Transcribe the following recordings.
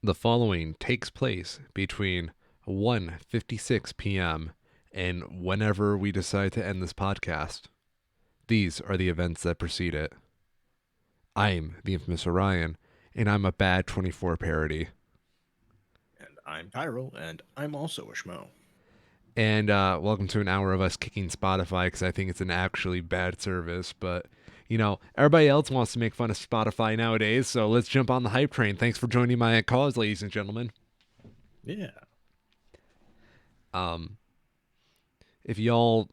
The following takes place between 1:56 p.m. and whenever we decide to end this podcast. These are the events that precede it. I'm the infamous Orion, and I'm a bad 24 parody. And I'm Tyrell, and I'm also a schmo. And welcome to an hour of us kicking Spotify because I think it's an actually bad service. But, everybody else wants to make fun of Spotify nowadays, so let's jump on the hype train. Thanks for joining my cause, ladies and gentlemen. Yeah. If y'all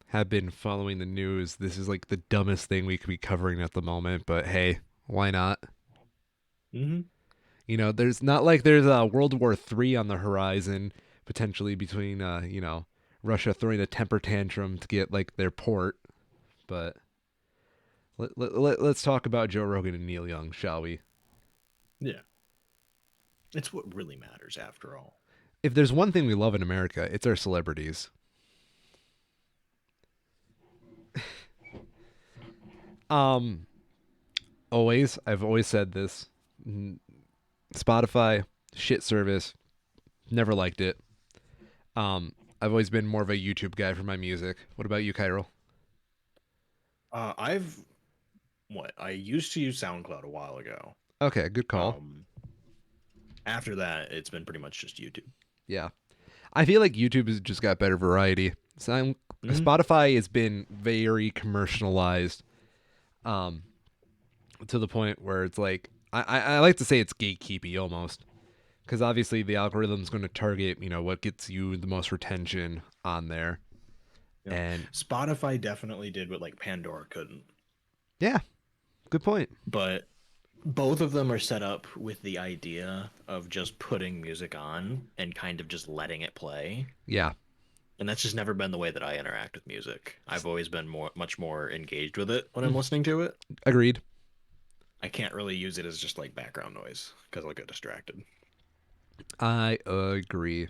have been following the news, this is like the dumbest thing we could be covering at the moment, but hey, why not? Mm-hmm. There's not like there's a World War III on the horizon, potentially between, Russia throwing a temper tantrum to get like their port. But let's talk about Joe Rogan and Neil Young, shall we? Yeah. It's what really matters, after all. If there's one thing we love in America, it's our celebrities. I've always said this. Spotify, shit service. Never liked it. I've always been more of a YouTube guy for my music. What about you, Kyril? I used to use SoundCloud a while ago. Okay, good call. After that, it's been pretty much just YouTube. Yeah. I feel like YouTube has just got better variety. Spotify has been very commercialized, to the point where it's like I like to say it's gatekeepy almost, because obviously the algorithm's going to target what gets you the most retention on there. Yeah. And Spotify definitely did what like Pandora couldn't. Yeah, good point. But both of them are set up with the idea of just putting music on and kind of just letting it play. Yeah. And that's just never been the way that I interact with music. I've always been much more engaged with it when I'm listening to it. Agreed. I can't really use it as just like background noise because I'll get distracted. I agree.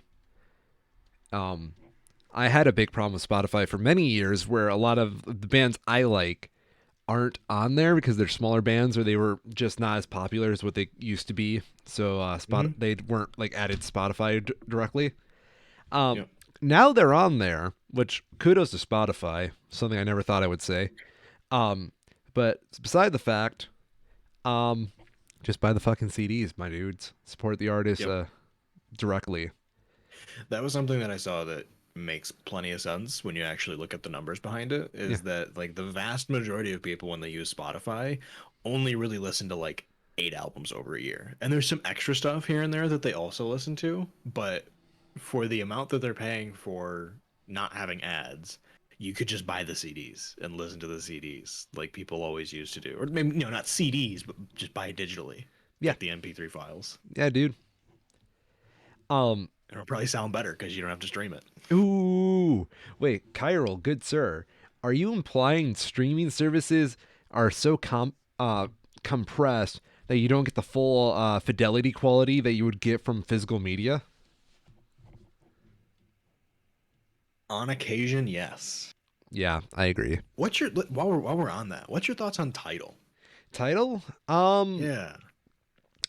I had a big problem with Spotify for many years where a lot of the bands I like aren't on there because they're smaller bands or they were just not as popular as what they used to be. So they weren't like added to Spotify directly. Yep. Now they're on there, which kudos to Spotify, something I never thought I would say. But beside the fact, just buy the fucking CDs, my dudes. Support the artist directly. That was something that I saw that makes plenty of sense when you actually look at the numbers behind it, is that like the vast majority of people when they use Spotify only really listen to like 8 albums over a year. And there's some extra stuff here and there that they also listen to, but for the amount that they're paying for not having ads, you could just buy the CDs and listen to the CDs like people always used to do. Or maybe not CDs, but just buy it digitally. Yeah. Get the MP3 files. Yeah, dude. It'll probably sound better because you don't have to stream it. Ooh. Wait, Kyril, good sir. Are you implying streaming services are so compressed that you don't get the full fidelity quality that you would get from physical media? On occasion, yes. Yeah, I agree. What's your while we're on that? What's your thoughts on Tidal? Tidal? Yeah,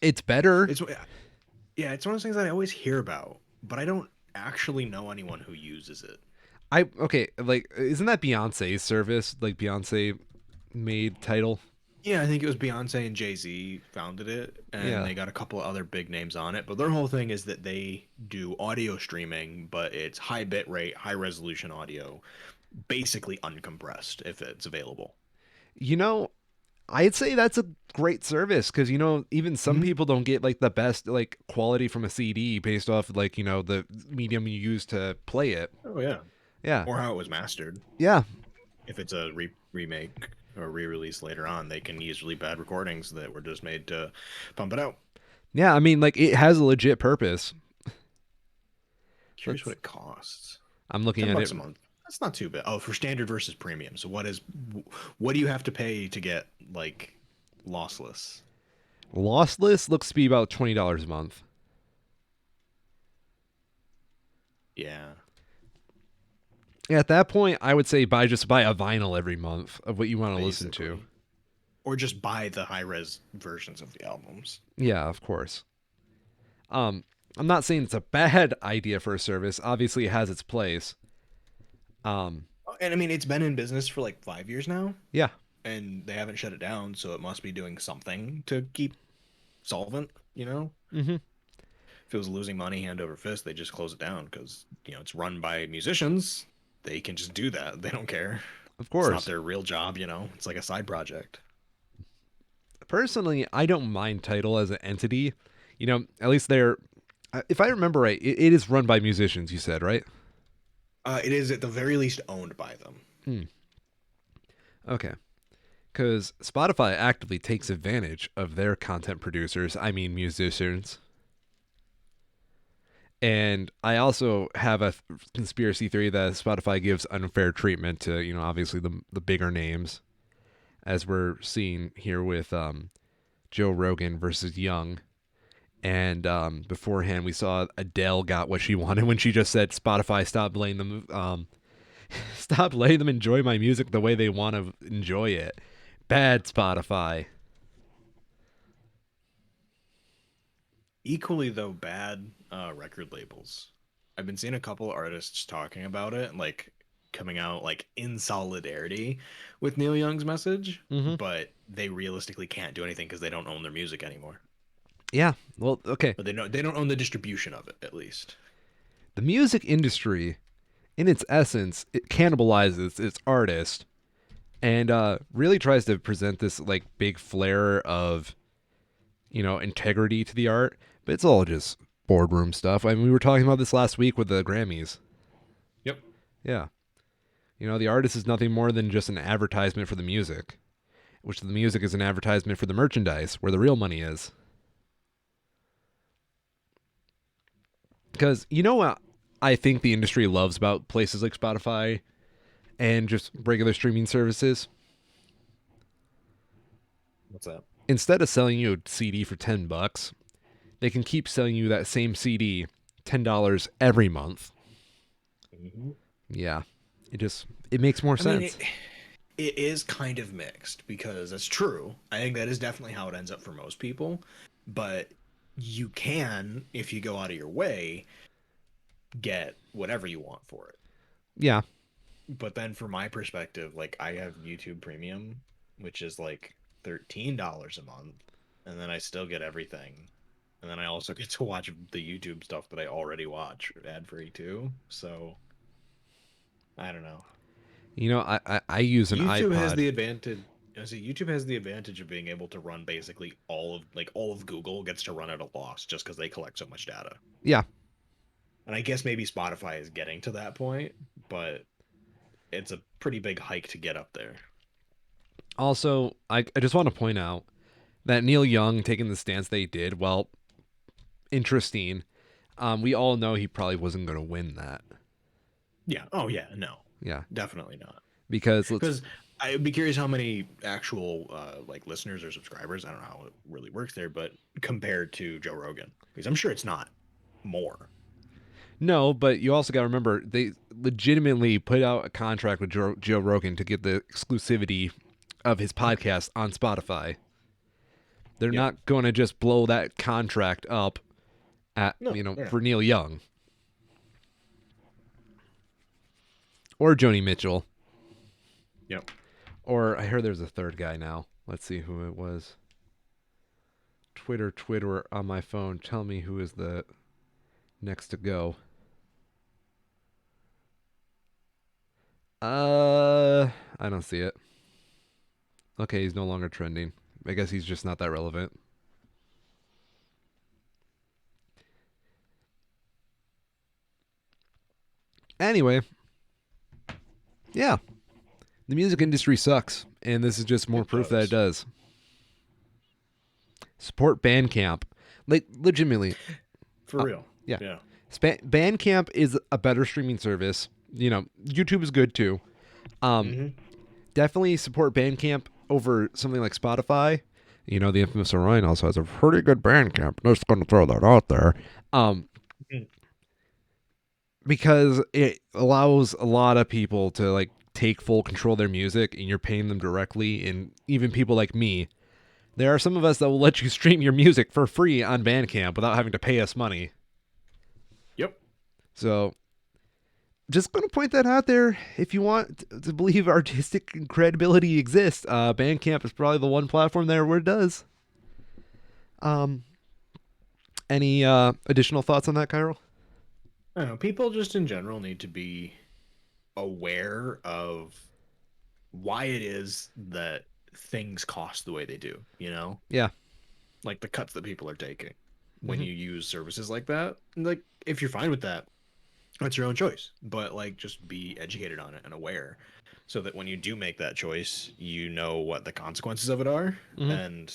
It's better. it's one of those things that I always hear about, but I don't actually know anyone who uses it. Like, isn't that Beyonce's service? Like Beyonce made Tidal? Yeah, I think it was Beyonce and Jay-Z founded it, and they got a couple of other big names on it. But their whole thing is that they do audio streaming, but it's high bit rate, high resolution audio, basically uncompressed if it's available. I'd say that's a great service because even some people don't get like the best like quality from a CD based off like the medium you use to play it. Oh yeah, Yeah, or how it was mastered. yeah, If it's a remake or re-release later on, they can use really bad recordings that were just made to pump it out. yeah. I mean, like it has a legit purpose. Curious what it costs. I'm looking $10 at it. a month. That's not too bad. Oh, for standard versus premium. So what do you have to pay to get like lossless? Lossless looks to be about $20 a month. Yeah. At that point, I would say just buy a vinyl every month of what you want to listen to. Or just buy the high res versions of the albums. Yeah, of course. I'm not saying it's a bad idea for a service. Obviously, it has its place. Um, And I mean, it's been in business for like 5 years now, yeah. and they haven't shut it down, so it must be doing something to keep solvent, you know? Mm-hmm. If it was losing money hand over fist, they just close it down because, it's run by musicians. They can just do that. They don't care. Of It's not course. their real job. It's like a side project. Personally, I don't mind Title as an entity. At least they're, if I remember right, it is run by musicians, you said, right? It is at the very least owned by them. Hmm. Okay. Because Spotify actively takes advantage of their content producers, I mean musicians. And I also have a conspiracy theory that Spotify gives unfair treatment to, obviously the bigger names, as we're seeing here with Joe Rogan versus Young. And beforehand, we saw Adele got what she wanted when she just said, "Spotify, stop letting them enjoy my music the way they want to enjoy it." Bad Spotify. Equally, though, bad record labels. I've been seeing a couple artists talking about it, like coming out like in solidarity with Neil Young's message, Mm-hmm. but they realistically can't do anything because they don't own their music anymore. Yeah. Well, okay. But they don't own the distribution of it, at least. The music industry, in its essence, it cannibalizes its artist and really tries to present this like big flare of integrity to the art, but it's all just boardroom stuff. I mean, we were talking about this last week with the Grammys. Yep. Yeah. The artist is nothing more than just an advertisement for the music, which the music is an advertisement for the merchandise, where the real money is. Because you know what I think the industry loves about places like Spotify and just regular streaming services? What's that? Instead of selling you a CD for $10, they can keep selling you that same CD $10 every month. Mm-hmm. Yeah. It makes more I mean, sense. it is kind of mixed because that's true. I think that is definitely how it ends up for most people. But you can, if you go out of your way, get whatever you want for it. Yeah. But then from my perspective, like I have YouTube Premium, which is like $13 a month, and then I still get everything. And then I also get to watch the YouTube stuff that I already watch ad free too. So I don't know. I use an YouTube has iPod. the advantage. YouTube has the advantage of being able to run basically all of Google gets to run at a loss just because they collect so much data. Yeah. And I guess maybe Spotify is getting to that point, but it's a pretty big hike to get up there. Also, I just want to point out that Neil Young taking the stance they did, well, interesting. We all know he probably wasn't going to win that. Yeah. Oh yeah. No. Yeah. Definitely not. Because I'd be curious how many actual like listeners or subscribers. I don't know how it really works there, but compared to Joe Rogan, because I'm sure it's not more. no, but you also got to remember they legitimately put out a contract with Joe Rogan to get the exclusivity of his podcast on Spotify. They're Yep. not going to just blow that contract up at No, they're for not. Neil Young or Joni Mitchell. Yep. Or I heard there's a third guy now. Let's see who it was. Twitter on my phone. Tell me who is the next to go. I don't see it. Okay, he's no longer trending. I guess he's just not that relevant. Anyway, yeah. The music industry sucks, and this is just more It proof that it does. does. Support Bandcamp. Like, legitimately. For real. Yeah. Yeah. Bandcamp is a better streaming service. YouTube is good too. Mm-hmm. Definitely support Bandcamp over something like Spotify. The infamous Orion also has a pretty good Bandcamp. Just going to throw that out there. Mhm. Because it allows a lot of people to like take full control of their music, and you're paying them directly. And even people like me There are some of us that will let you stream your music for free on Bandcamp without having to pay us money. Yep. So, just going to point that out there. If you want to believe artistic credibility exists, Bandcamp is probably the one platform there where it does. Any additional thoughts on that, Kyril? I don't know. People just in general need to be aware of why it is that things cost the way they do, you know? Yeah. Like the cuts that people are taking when Mm-hmm. you use services like that. Like, if you're fine with that, that's your own choice. But, like, just be educated on it and aware so that when you do make that choice, you know what the consequences of it are. Mm-hmm. And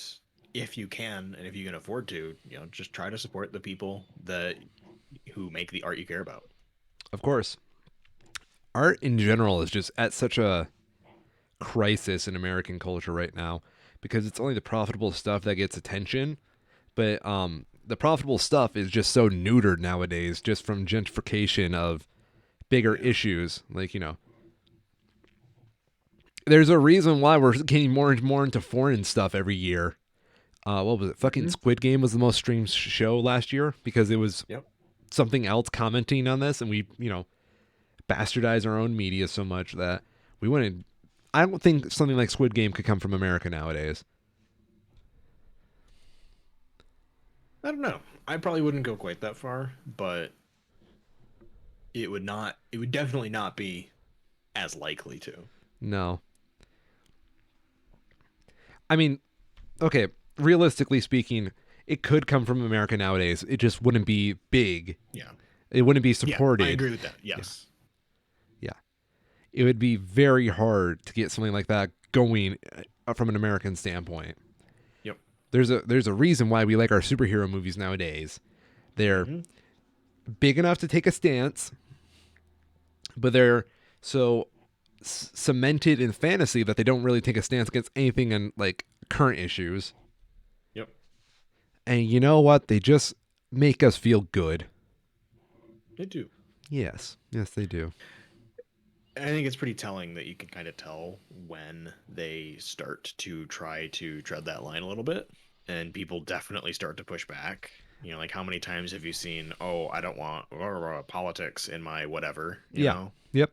if you can, and if you can afford to, just try to support the people that who make the art you care about. Of course. Art in general is just at such a crisis in American culture right now because it's only the profitable stuff that gets attention, but the profitable stuff is just so neutered nowadays just from gentrification of bigger issues. Like, there's a reason why we're getting more and more into foreign stuff every year. What was it? Fucking Squid Game was the most streamed show last year because it was Yep. something else commenting on this, and we, bastardize our own media so much that we wouldn't. I don't think something like Squid Game could come from America nowadays. I don't know. I probably wouldn't go quite that far, but it would not. It would definitely not be as likely to. No. I mean, okay, realistically speaking, it could come from America nowadays. It just wouldn't be big. Yeah. It wouldn't be supported. Yeah, I agree with that. Yes. Yeah. It would be very hard to get something like that going from an American standpoint. Yep. There's a reason why we like our superhero movies nowadays. They're big enough to take a stance, but they're so cemented in fantasy that they don't really take a stance against anything in like current issues. Yep. And you know what? They just make us feel good. They do. Yes, they do. I think it's pretty telling that you can kind of tell when they start to try to tread that line a little bit, and people definitely start to push back. Like, how many times have you seen, oh, I don't want politics in my whatever, you know? Yep.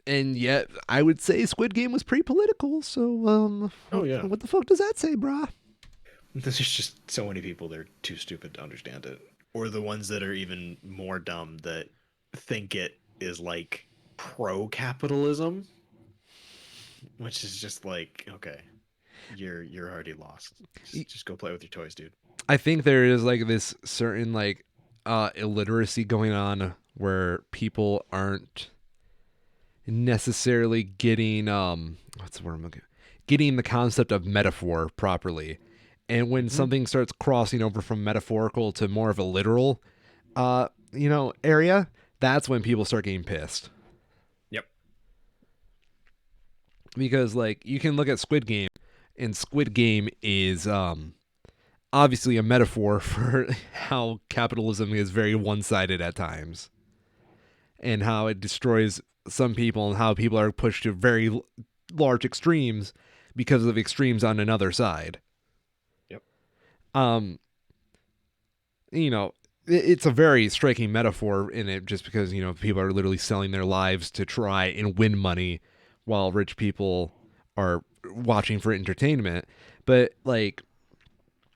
And yet, I would say Squid Game was pretty political, so, Oh, yeah. what the fuck does that say, brah? There's just so many people, they're too stupid to understand it. Or the ones that are even more dumb that think it is, like, pro-capitalism, which is just like, okay, you're already lost. Just go play with your toys, dude. I think there is, like, this certain, like, illiteracy going on where people aren't necessarily getting what's the word I'm looking, getting the concept of metaphor properly. And when something starts crossing over from metaphorical to more of a literal area, that's when people start getting pissed. Yep. Because, like, you can look at Squid Game, and Squid Game is obviously a metaphor for how capitalism is very one-sided at times, and how it destroys some people, and how people are pushed to very large extremes because of extremes on another side. Yep. It's a very striking metaphor in it, just because, people are literally selling their lives to try and win money while rich people are watching for entertainment. But, like,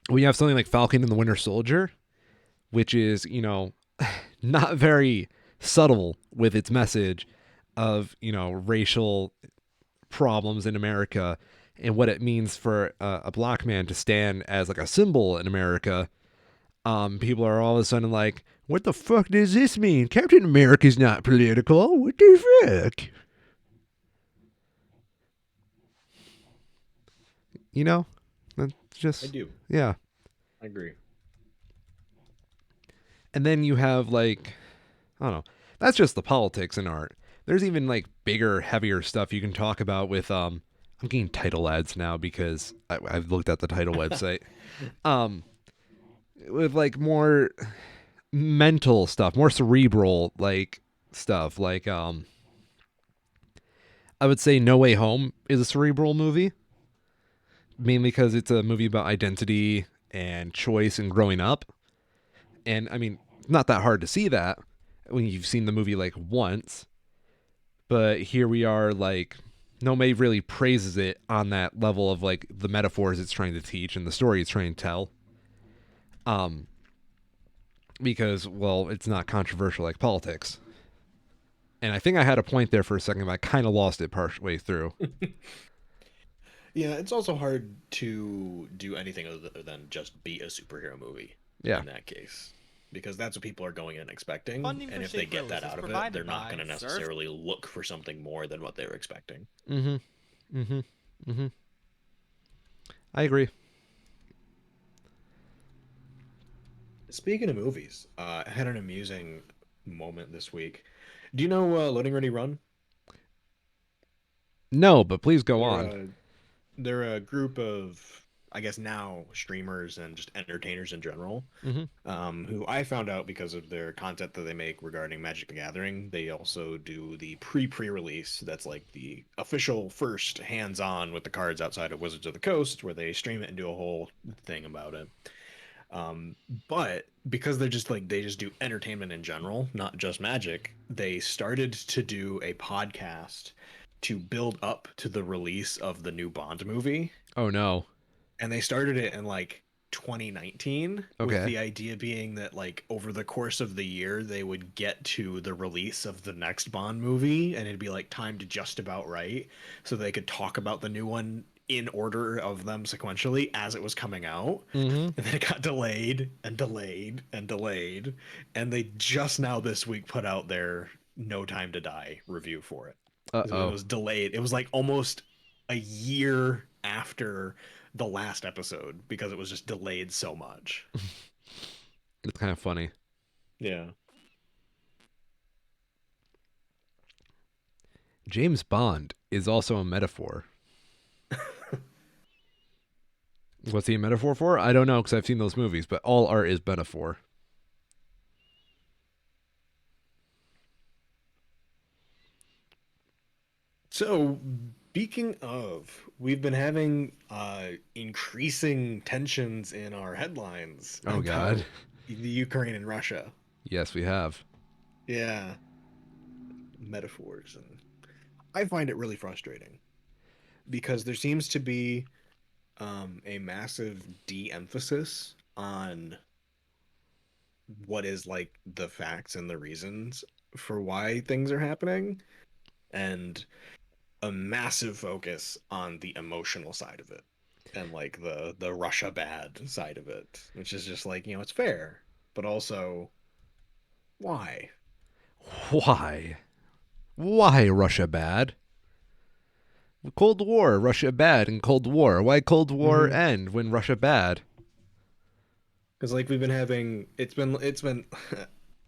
when you have something like Falcon and the Winter Soldier, which is, not very subtle with its message of, racial problems in America and what it means for a black man to stand as, like, a symbol in America, people are all of a sudden like, what the fuck does this mean? Captain America's not political. What the fuck? That's just... I do. Yeah. I agree. And then you have, like, I don't know. That's just the politics in art. There's even, like, bigger, heavier stuff you can talk about with, I'm getting title ads now because I've looked at the title website. With, like, more mental stuff, more cerebral, like, stuff. Like, I would say No Way Home is a cerebral movie. mainly because it's a movie about identity and choice and growing up. And I mean, not that hard to see that when you've seen the movie like once, but here we are like nobody really praises it on that level of like the metaphors it's trying to teach and the story it's trying to tell. Um, because well, it's not controversial like politics. And I think I had a point there for a second, but I kind of lost it partway through. Yeah, it's also hard to do anything other than just be a superhero movie Yeah. in that case. Because that's what people are going in expecting, Funding and for if they Shake get that Willis is out of it, they're provided not going by to Surf. necessarily look for something more than what they were expecting. Mm-hmm. Mm-hmm. Mm-hmm. I agree. Speaking of movies, I had an amusing moment this week. Do you know Loading Ready Run? No, but please go They're on. a they're a group of, I guess now, streamers and just entertainers in general, Mm-hmm. who I found out because of their content that they make regarding Magic the Gathering. They also do the pre-release. That's like the official first hands-on with the cards outside of Wizards of the Coast, where they stream it and do a whole thing about it. Um, but because they just do entertainment in general, not just Magic, they started to do a podcast to build up to the release of the new Bond movie, Oh no. and they started it in like 2019 with Okay. the idea being that like over the course of the year they would get to the release of the next Bond movie and it'd be like timed just about right so they could talk about the new one in order of them sequentially as it was coming out. Mm-hmm. And then it got delayed and delayed and delayed, and they just now this week put out their No Time to Die review for it. Uh So it oh. was delayed. It was like almost a year after the last episode because it was just delayed so much. It's kind of funny. Yeah. James Bond is also a metaphor. What's he a metaphor for? I don't know because I've seen those movies, but all art is metaphor. So, speaking of, we've been having increasing tensions in our headlines Oh God. about the Ukraine and Russia. Yes, we have. Yeah, metaphors, and I find it really frustrating because there seems to be a massive de-emphasis on what is like the facts and the reasons for why things are happening, and a massive focus on the emotional side of it and like the Russia bad side of it, which is just like, it's fair, but also why? Why? Why Russia bad? Cold War, Russia bad, and Cold War. Why Cold War Mm-hmm. end when Russia bad? Because like we've been having, it's been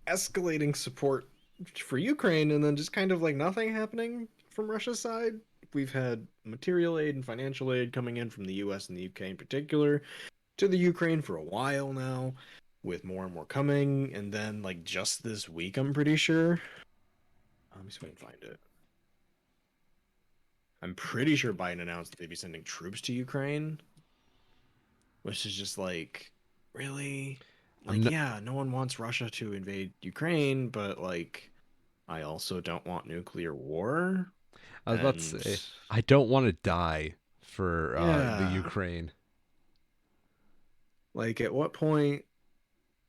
escalating support for Ukraine, and then just kind of like nothing happening from Russia's side. We've had material aid and financial aid coming in from the U.S. and the U.K. in particular to the Ukraine for a while now, with more and more coming. And then like just this week, I'm pretty sure. Let me see if I can find it. I'm pretty sure Biden announced that they'd be sending troops to Ukraine, which is just like, really? I'm Like, n- yeah, no one wants Russia to invade Ukraine, but like, I also don't want nuclear war. I was about to And say I don't want to die for the yeah, Ukraine. like, at what point?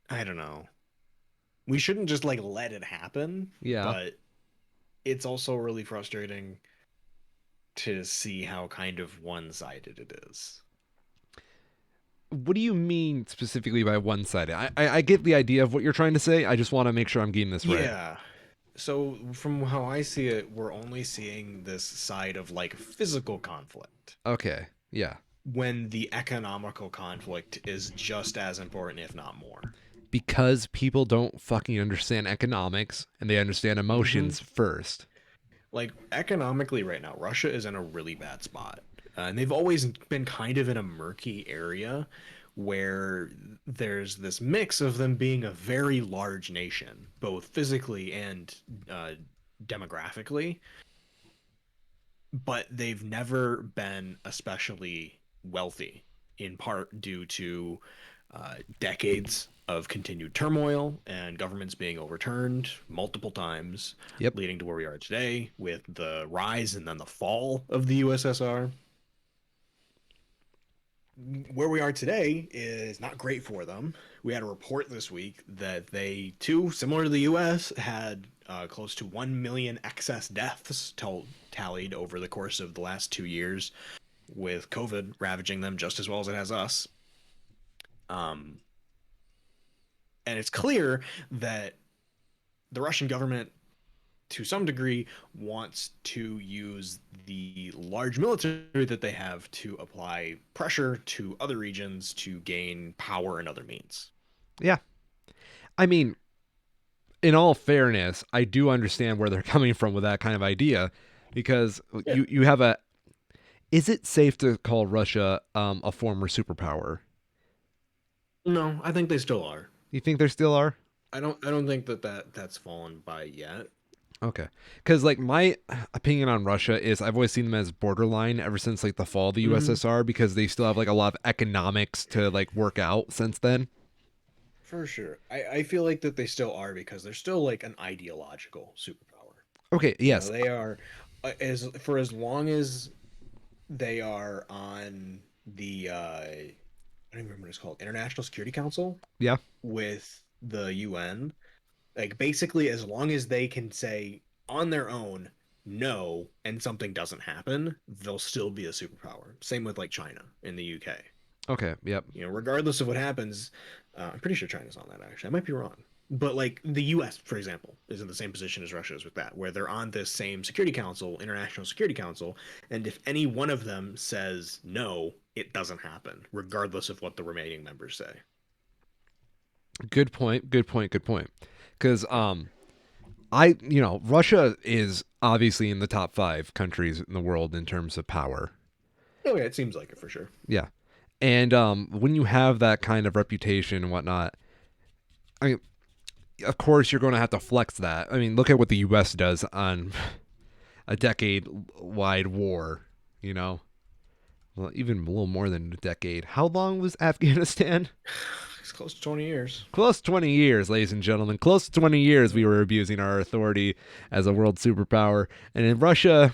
I don't know. We shouldn't just like let it happen, Yeah. but it's also really frustrating to see how kind of one-sided it is. What do you mean specifically by one-sided? I get the idea of what you're trying to say. I just want to make sure I'm getting this right. Yeah. So from how I see it, we're only seeing this side of like physical conflict Okay. Yeah. when the economical conflict is just as important, if not more. Because people don't fucking understand economics and they understand Mm-hmm. emotions first. Like economically right now, Russia is in a really bad spot. And they've always been kind of in a murky area where there's this mix of them being a very large nation, both physically and uh, demographically, but they've never been especially wealthy, in part due to decades of continued turmoil and governments being overturned multiple times, Yep. leading to where we are today with the rise and then the fall of the USSR. Where we are today is not great for them. We had a report this week that they, too, similar to the US, had close to 1 million excess deaths tallied over the course of the last 2 years, with COVID ravaging them just as well as it has us. Um, and it's clear that the Russian government, to some degree, wants to use the large military that they have to apply pressure to other regions to gain power and other means. Yeah. I mean, in all fairness, I do understand where they're coming from with that kind of idea, because Yeah. you have a. Is it safe to call Russia a former superpower? No, I think they still are. You think there still are? I don't think that's fallen by yet. Okay, because like my opinion on Russia is I've always seen them as borderline ever since like the fall of the Mm-hmm. USSR, because they still have like a lot of economics to like work out since then. For sure. I feel like that they still are because they're still like an ideological superpower. Okay, yes, They are as long as they are on the I don't even remember what it's called, International Security Council yeah, with the UN. Like basically as long as they can say on their own no and something doesn't happen, they'll still be a superpower. Same with like China in the UK. okay, yep, Regardless of what happens, I'm pretty sure China's on that actually. I might be wrong. But like the US, for example, is in the same position as Russia is with that, where they're on this same Security Council, International Security Council, and if any one of them says no, it doesn't happen, regardless of what the remaining members say. good point, good point, good point. Because I Russia is obviously in the top 5 countries in the world in terms of power. Oh yeah, it seems like it for sure. Yeah, and when you have that kind of reputation and whatnot, I mean, of course you're going to have to flex that. I mean, look at what the U.S. does on a decade-wide war. You know, well, even a little more than a decade. How long was Afghanistan? It's close to 20 years. Close to 20 years, ladies and gentlemen. Close to 20 years we were abusing our authority as a world superpower. And in Russia,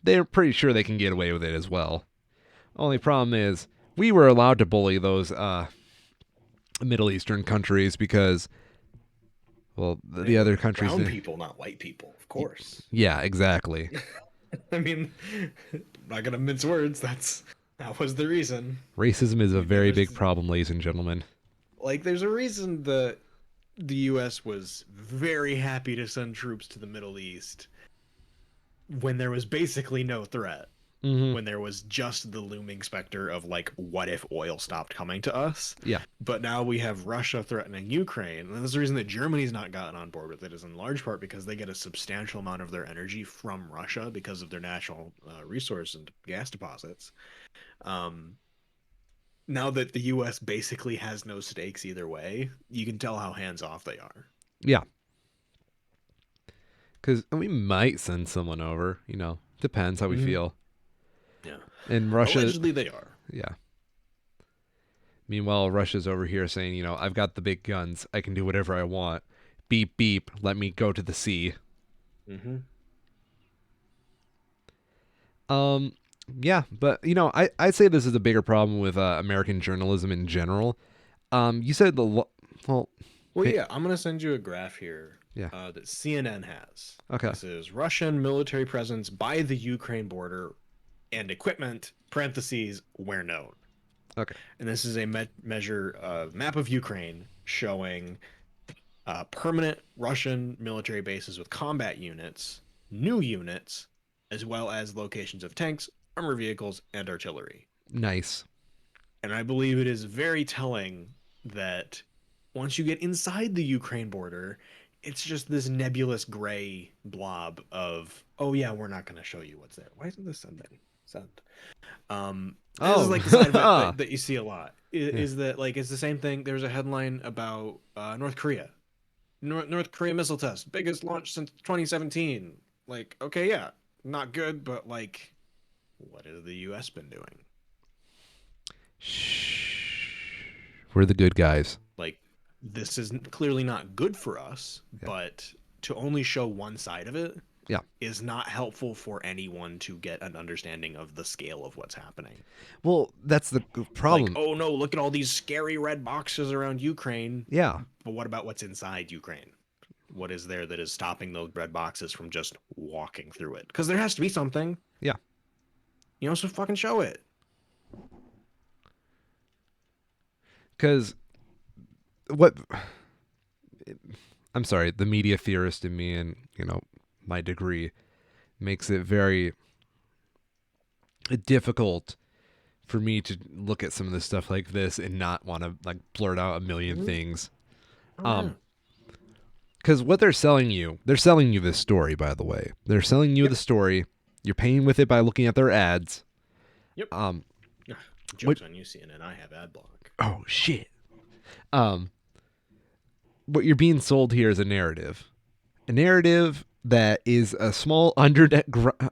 they're pretty sure they can get away with it as well. Only problem is we were allowed to bully those Middle Eastern countries because, well, They the other were countries. brown people, not white people, of course. Yeah, exactly. I mean, not gonna mince words. That was the reason. Racism is a We very never big problem, ladies and gentlemen. like. There's a reason that the U.S. was very happy to send troops to the Middle East when there was basically no threat. Hmm. When there was just the looming specter of like, what if oil stopped coming to us? Yeah. But now we have Russia threatening Ukraine, and that's the reason that Germany's not gotten on board with it. Is in large part because they get a substantial amount of their energy from Russia because of their national resource and gas deposits. Um, Now that the U.S. basically has no stakes either way, you can tell how hands off they are. Yeah. Because we might send someone over. Depends how we Mm-hmm. feel. Yeah, And Russia, allegedly they are. yeah. Meanwhile, Russia's over here saying, I've got the big guns. I can do whatever I want. Beep, beep. Let me go to the sea. Mm-hmm. Um, yeah, but I'd say this is a bigger problem with American journalism in general. You said well, Well, yeah, I'm gonna send you a graph here yeah, that CNN has. okay, This is Russian military presence by the Ukraine border and equipment (parentheses where known). okay, And this is a measure map of Ukraine showing permanent Russian military bases with combat units, new units, as well as locations of tanks, armor vehicles, and artillery. nice, And I believe it is very telling that once you get inside the Ukraine border, it's just this nebulous gray blob of, oh yeah, we're not going to show you what's there. Why isn't this sending? Send. This is oh, like the side of it that you see a lot. yeah, Is that like it's the same thing? There's a headline about North Korea. North Korea missile test, biggest launch since 2017. Like, okay, yeah, not good, but like, what has the U.S. been doing? Shh. We're the good guys. Like, this is clearly not good for us, Yeah. but to only show one side of it Yeah. is not helpful for anyone to get an understanding of the scale of what's happening. Well, that's the Like, problem. oh no, look at all these scary red boxes around Ukraine. Yeah. But what about what's inside Ukraine? What is there that is stopping those red boxes from just walking through it? Because there has to be something, Yeah. so fucking show it. Because what I'm sorry, the media theorist in me and, my degree makes it very difficult for me to look at some of this stuff like this and not want to like blurt out a million Mm-hmm. things. Oh yeah. Because what they're selling you this story, by the way. They're selling you Yep. the story. You're paying with it by looking at their ads. Yep. Um, Jokes on you, CNN. I have ad block. oh shit. Um, what you're being sold here is a narrative that is a small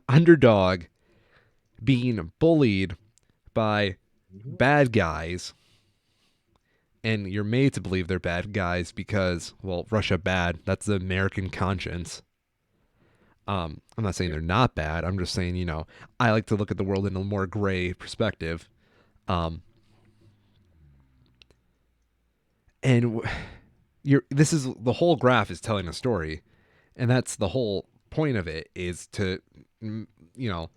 underdog being bullied by Mm-hmm. bad guys, and you're made to believe they're bad guys because, well, Russia bad. That's the American conscience. I'm not saying Yep. they're not bad. I'm just saying, I like to look at the world in a more gray perspective. Um, and you're this is the whole graph is telling a story, and that's the whole point of it is to, you know,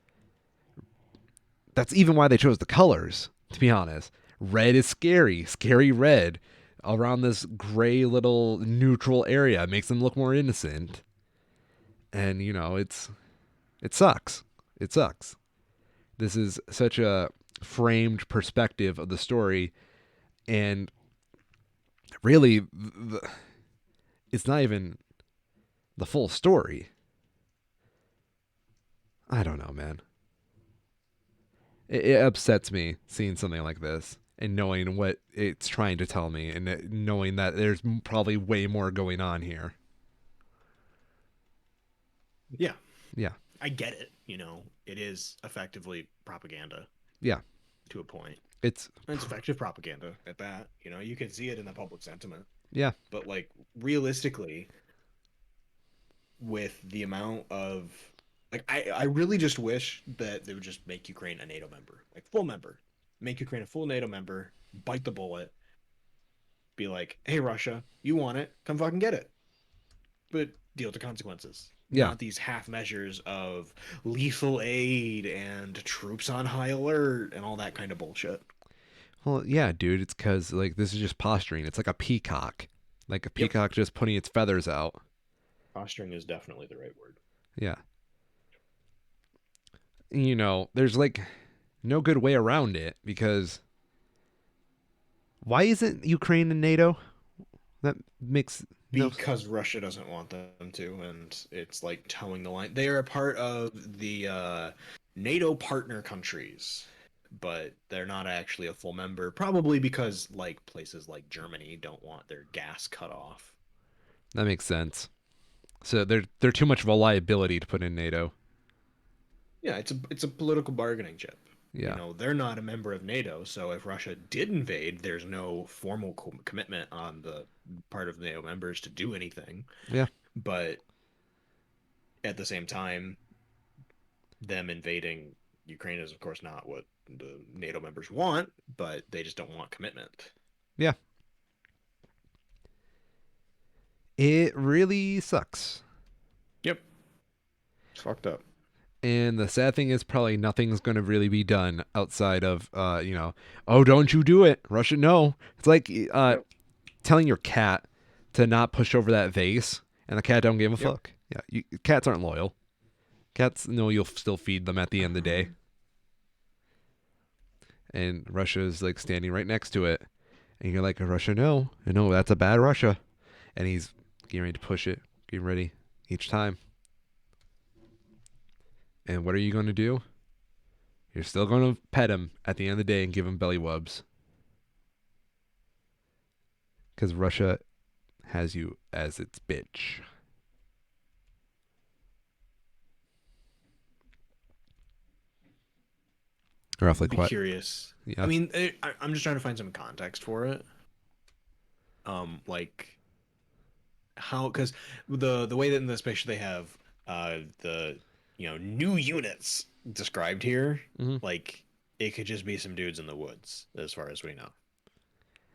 that's even why they chose the colors. To be honest, red is scary, scary red around this gray little neutral area makes them look more innocent. And it sucks. It sucks. This is such a framed perspective of the story, and really, it's not even the full story. I don't know, man. It upsets me seeing something like this and knowing what it's trying to tell me and knowing that there's probably way more going on here. Yeah, Yeah. I get it. It is effectively propaganda Yeah. to a point. It's, It's effective propaganda at that. You can see it in the public sentiment. yeah. But like realistically, with the amount of like I really just wish that they would just make Ukraine a NATO member, like full member. Make Ukraine a full NATO member, bite the bullet, be like, hey Russia, you want it, come fucking get it. But deal with the consequences. Yeah. Not these half measures of lethal aid and troops on high alert and all that kind of bullshit. Well, yeah, dude. It's because, like, this is just posturing. It's like a peacock. Like a Yep. peacock just putting its feathers out. Posturing is definitely the right word. Yeah. There's, like, no good way around it because why isn't Ukraine in NATO? That makes no. Because Russia doesn't want them to, and it's like towing the line. They are a part of the NATO partner countries, but they're not actually a full member. Probably because like places like Germany don't want their gas cut off. That makes sense. So they're too much of a liability to put in NATO. Yeah, it's a political bargaining chip. Yeah. They're not a member of NATO, so if Russia did invade, there's no formal commitment on the part of NATO members to do anything. Yeah. But at the same time, them invading Ukraine is, of course, not what the NATO members want, but they just don't want commitment. Yeah. It really sucks. Yep. It's fucked up. And the sad thing is, probably nothing's going to really be done outside of, oh, don't you do it, Russia. No, it's like Yep. telling your cat to not push over that vase, and the cat don't give a Yep. fuck. Yeah, cats aren't loyal. Cats know you'll still feed them at the end of the day. And Russia's like standing right next to it, and you're like, Russia, no, no, that's a bad Russia, and he's getting ready to push it, getting ready each time. And what are you going to do? You're still going to pet him at the end of the day and give him belly wubs. Because Russia has you as its bitch. Roughly Be quite. curious. I Yeah. mean, I'm just trying to find some context for it. Like how, because the way that in this picture they have the new units described here, Hmm. like it could just be some dudes in the woods, as far as we know.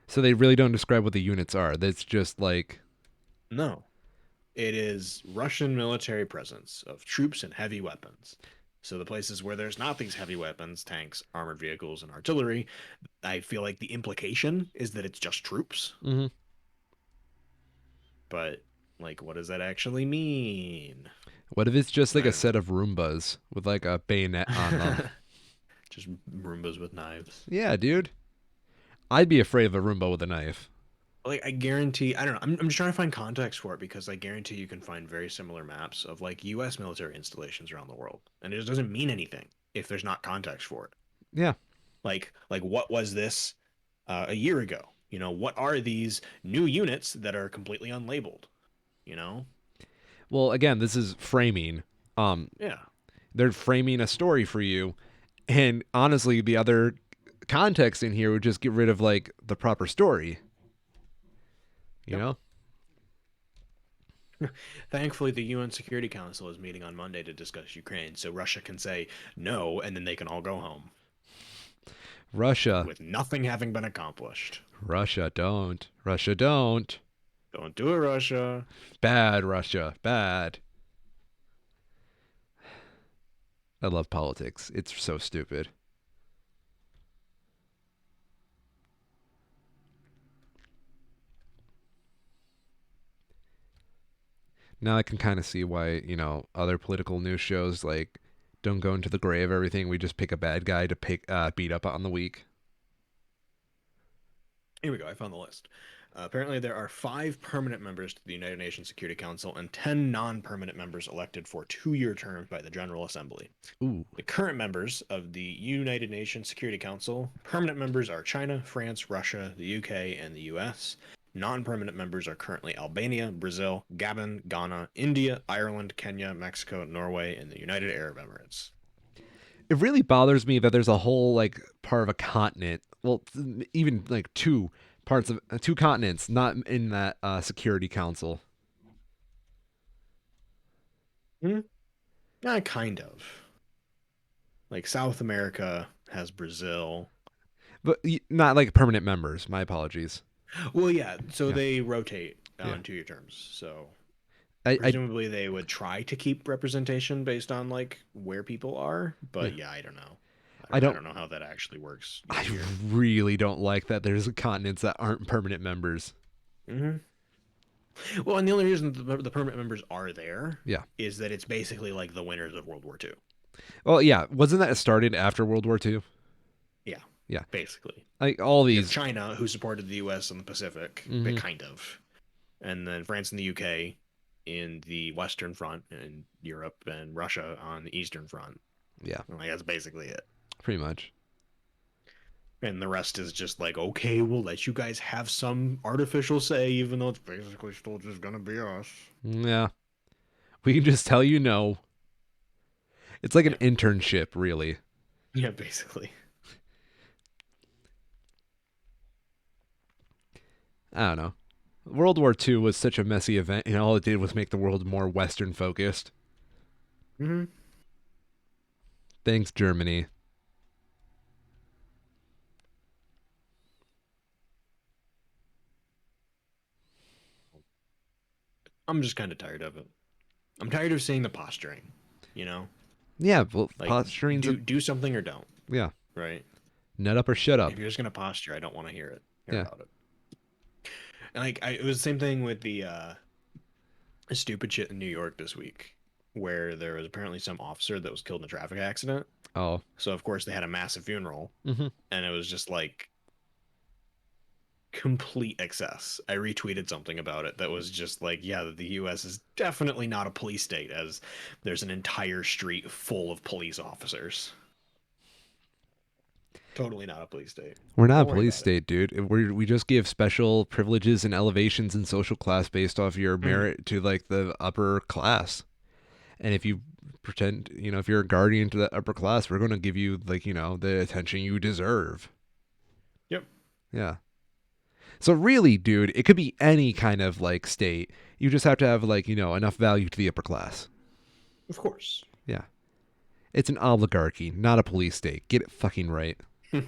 So they really don't describe what the units are. That's just like, No, it is Russian military presence of troops and heavy weapons. So the places where there's not these heavy weapons, tanks, armored vehicles, and artillery, I feel like the implication is that it's just troops. hmm But like, what does that actually mean? what if it's just like I a don't set of Roombas with like a bayonet on them? know. Just Roombas with knives. Yeah, dude. I'd be afraid of a Roomba with a knife. Like I guarantee, I don't know. I'm just trying to find context for it because I guarantee you can find very similar maps of like U.S. military installations around the world, and it just doesn't mean anything if there's not context for it. Yeah. Like what was this a year ago? What are these new units that are completely unlabeled? You know? Well, again, this is framing. Um, Yeah. they're framing a story for you, and honestly, the other context in here would just get rid of like the proper story. You Yep. know? Thankfully, the UN Security Council is meeting on Monday to discuss Ukraine, so Russia can say no, and then they can all go home Russia, with nothing having been accomplished. Russia, don't. Russia, don't. Don't do it, Russia. Bad, Russia, bad. I love politics. It's so stupid. Now I can kind of see why, other political news shows like don't go into the gray of everything. We just pick a bad guy to beat up on the weak. Here we go. I found the list. Apparently, there are 5 permanent members to the United Nations Security Council and 10 non permanent members elected for 2-year terms by the General Assembly. Ooh. The current members of the United Nations Security Council, permanent members are China, France, Russia, the UK, and the US. Non permanent members are currently Albania, Brazil, Gabon, Ghana, India, Ireland, Kenya, Mexico, Norway, and the United Arab Emirates. It really bothers me that there's a whole like part of a continent. Well, even like two parts of two continents not in that Security Council. Hmm? Kind of. Like South America has Brazil. But not like permanent members. My apologies. Well, yeah, so Yeah. they rotate Yeah. on 2-year terms. So I presumably they would try to keep representation based on like where people are, yeah. but yeah, I don't know. I I don't don't know how that actually works year I to year. really don't like that there's continents that aren't permanent members. Hmm. Well, and the only reason the permanent members are there Yeah. is that it's basically like the winners of World War II. Well, yeah, wasn't that started after World War II? Yeah, Yeah. basically. Like all You have these. China, who supported the U.S. in the Pacific, but Hmm. kind of, and then France and the UK in the Western Front, and Europe and Russia on the Eastern Front. Yeah, Like that's basically it. pretty much. And the rest is just like, okay, we'll let you guys have some artificial say, even though it's basically still just gonna be us. Yeah. We can just tell you no. It's like an Yeah, internship, really. yeah, basically. I don't know. World War II was such a messy event, and all it did was make the world more Western focused. Hmm. Thanks, Germany. I'm just kind of tired of it. I'm tired of seeing the posturing. You know, Yeah, well, like posturing's a. do something or don't. Yeah. Right. Nut up or shut up. If you're just gonna posture, I don't want to hear Yeah. about it. And like, it was the same thing with the stupid shit in New York this week, where there was apparently some officer that was killed in a traffic accident. Oh. So of course they had a massive funeral, Hmm. and it was just like complete excess. I retweeted something about it that was just like, yeah, the US is definitely not a police state, as there's an entire street full of police officers. Totally not a police state. We're not Don't a worry police about it. state, dude. We just give special privileges and elevations in social class based off your Mm. merit to like the upper class. And if you pretend, if you're a guardian to the upper class, we're going to give you like, the attention you deserve. Yep. Yeah. So really, dude, it could be any kind of like state. You just have to have like, enough value to the upper class. Of course. Yeah. It's an oligarchy, not a police state. Get it fucking right. Do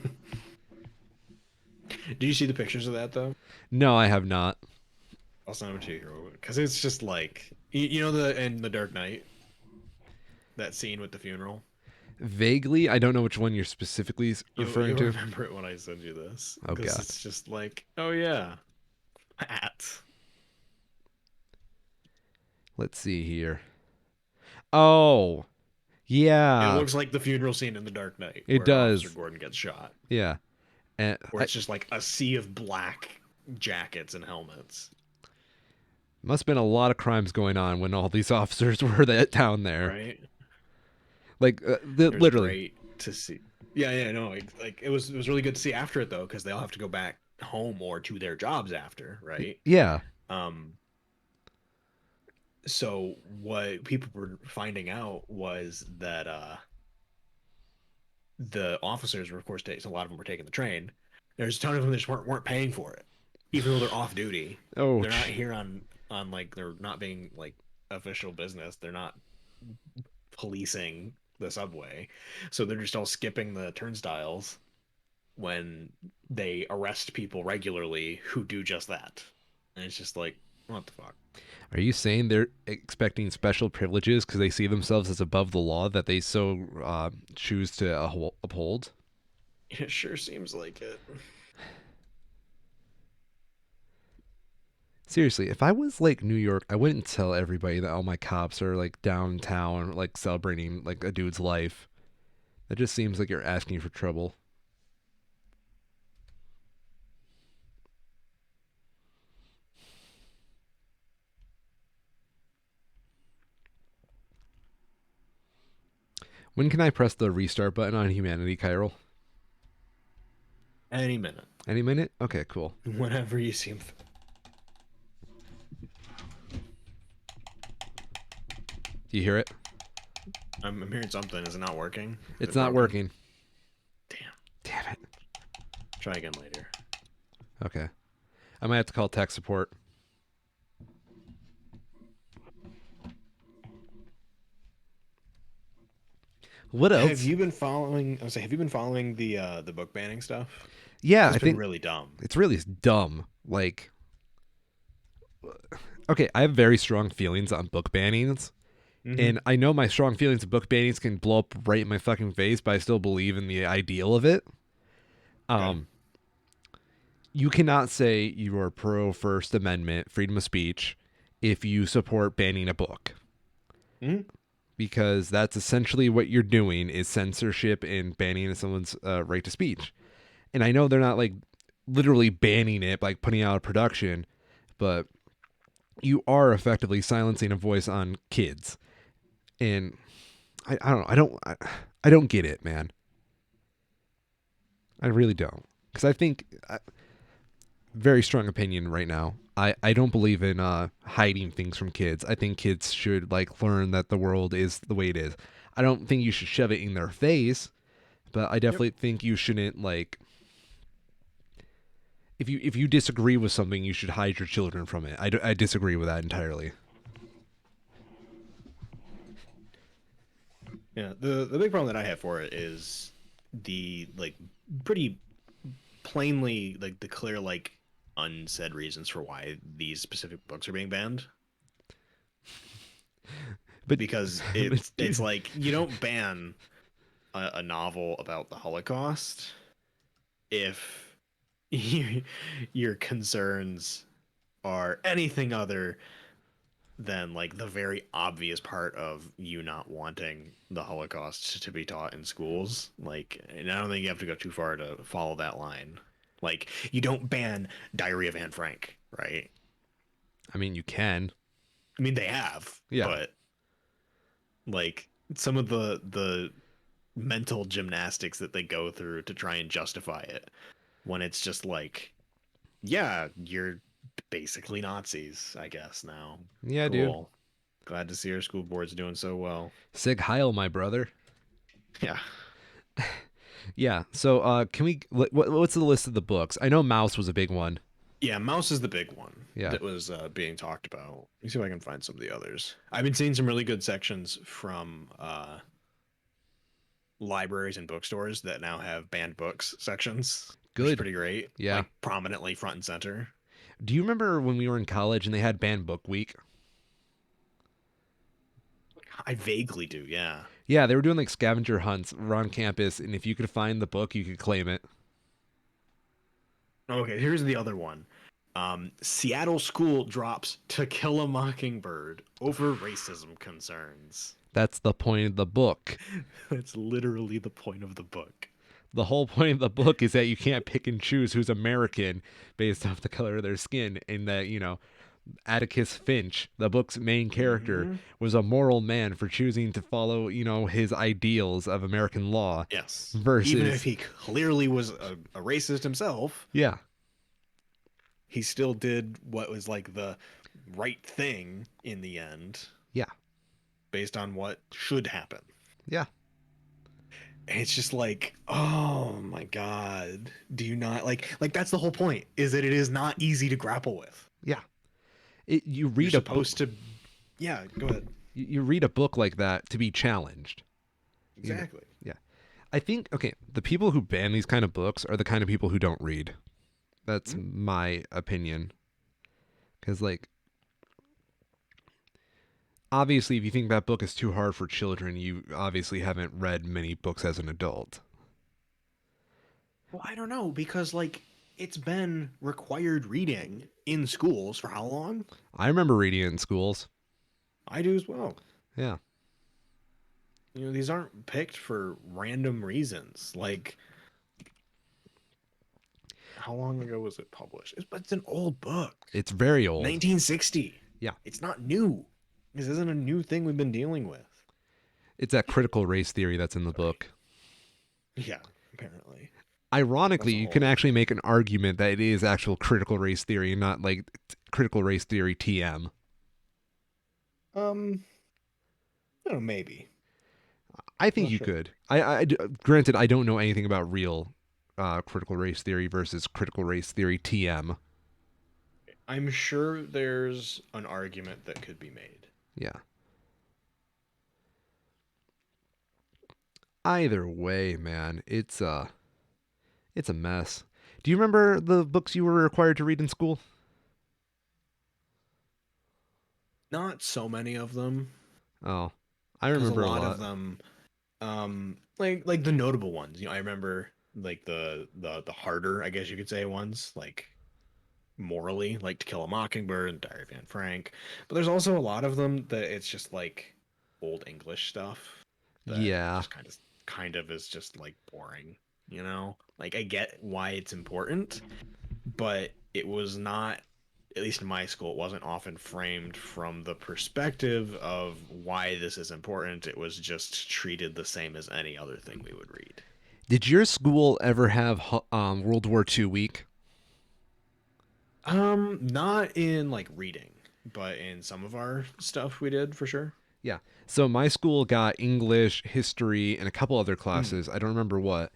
you see the pictures of that though? No, I have not. I'll send them to you because it's just like you know the in the Dark Knight that scene with the funeral. Vaguely, I don't know which one you're specifically referring You'll to. remember it when I send you this Oh because god. it's just like, oh yeah, hat. Let's see here. Oh, It yeah. looks like the funeral scene in the Dark Knight It where Officer does. Gordon gets shot, Yeah. And where it's just like a sea of black jackets and helmets. must have been a lot of crimes going on when all these officers were that down there. Right? Like It was literally. great to see. Yeah, yeah, no, like it was really good to see after it though, because they all have to go back home or to their jobs after, right? Yeah. Um, so what people were finding out was that the officers were, of course, a lot of them were taking the train. There's a ton of them that just weren't paying for it, even though they're off duty. Oh, They're not here on like they're not being like official business. They're not policing the subway, so they're just all skipping the turnstiles when they arrest people regularly who do just that. And it's just like, what the fuck? are you saying they're expecting special privileges because they see themselves as above the law that they so choose to uphold? It sure seems like it. Seriously, if I was like New York, I wouldn't tell everybody that all my cops are like downtown, like celebrating like a dude's life. That just seems like you're asking for trouble. When can I press the restart button on Humanity, Kyril? Any minute, Any minute? Okay, cool. whenever you seem. Do you hear it? I'm hearing something. Is it not working? Is It's it not broken? working. Damn. Damn it. Try again later. Okay. I might have to call tech support. What Have else? you been following? I was say, have you been following the book banning stuff? Yeah, It's I been think really dumb. it's really dumb. Like, okay, I have very strong feelings on book bannings. Mm-hmm. And I know my strong feelings of book bannings can blow up right in my fucking face, but I still believe in the ideal of it. Okay. Um, you cannot say you are pro First Amendment, freedom of speech, if you support banning a book. Mm-hmm. Because that's essentially what you're doing is censorship and banning someone's right to speech. And I know they're not like literally banning it, like putting out a production, but you are effectively silencing a voice on kids. And I don't know. I don't get it, man. I really don't. Because I think, very strong opinion right now. I don't believe in hiding things from kids. I think kids should like learn that the world is the way it is. I don't think you should shove it in their face, but I Yep. definitely think you shouldn't like if you disagree with something, you should hide your children from it. I disagree with that entirely. Yeah. The big problem that I have for it is the like pretty plainly like the clear like unsaid reasons for why these specific books are being banned. But, Because but it's dude, like you don't ban a novel about the Holocaust if your concerns are anything other than like the very obvious part of you not wanting the Holocaust to be taught in schools. Like, and I don't think you have to go too far to follow that line. Like, you don't ban Diary of Anne Frank, right? I mean, you can. I mean, they have, Yeah. but like some of the mental gymnastics that they go through to try and justify it when it's just like, yeah, you're basically Nazis, I guess now. Yeah, dude. Cool. Glad to see our school board's doing so well. Sig Heil, my brother. Yeah. Yeah. So, can we? What's the list of the books? I know Mouse was a big one. Yeah, Mouse is the big one Yeah. that was being talked about. Let me see if I can find some of the others. I've been seeing some really good sections from libraries and bookstores that now have banned books sections, which is Good. pretty great. Yeah. Like prominently front and center. Do you remember when we were in college and they had banned book week? I vaguely do, yeah. Yeah, they were doing like scavenger hunts around campus, and if you could find the book, you could claim it. Okay, here's the other one. Seattle school drops To Kill a Mockingbird over racism concerns. That's the point of the book. That's literally the point of the book. The whole point of the book is that you can't pick and choose who's American based off the color of their skin, and that, Atticus Finch, the book's main character, Mm-hmm. was a moral man for choosing to follow, his ideals of American law Yes. Even if versus, he clearly was a racist himself, yeah, he still did what was like the right thing in the end yeah, based on what should happen. yeah, And it's just like, oh my god. Do you not like that's the whole point, is that it is not easy to grapple with. yeah. You You're read a book, supposed to yeah, go ahead. you read a book like that to be challenged. Exactly. Yeah. I think, okay, the people who ban these kind of books are the kind of people who don't read. That's my opinion. Because, like, obviously, if you think that book is too hard for children, you obviously haven't read many books as an adult. Well, I don't know, because like it's been required reading in schools for how long? I remember reading it in schools. I do as well. Yeah. These aren't picked for random reasons. Like, how long ago was it published? It's an old book. It's very old. 1960. Yeah. It's not new. This isn't a new thing we've been dealing with. It's that critical race theory that's in the book. Yeah, apparently. Ironically, That's a you whole can other actually make an argument that it is actual critical race theory and not like critical race theory TM. I don't know, maybe. I think Not you sure. could. Granted, I don't know anything about real critical race theory versus critical race theory TM. I'm sure there's an argument that could be made. Yeah. Either way, man, it's a mess. Do you remember the books you were required to read in school? Not so many of them, Oh, I because a remember a lot of lot. them, like the notable ones. I remember like the harder, I guess you could say, ones, like morally, like To Kill a Mockingbird and Diary of Anne Frank. But there's also a lot of them that it's just like old English stuff that Yeah. just kind of is just like boring. Like I get why it's important, but it was not, at least in my school, it wasn't often framed from the perspective of why this is important. It was just treated the same as any other thing we would read. Did your school ever have World War II week? Not in like reading, but in some of our stuff we did for sure. Yeah. So my school got English, history, and a couple other Mm, classes. I don't remember what.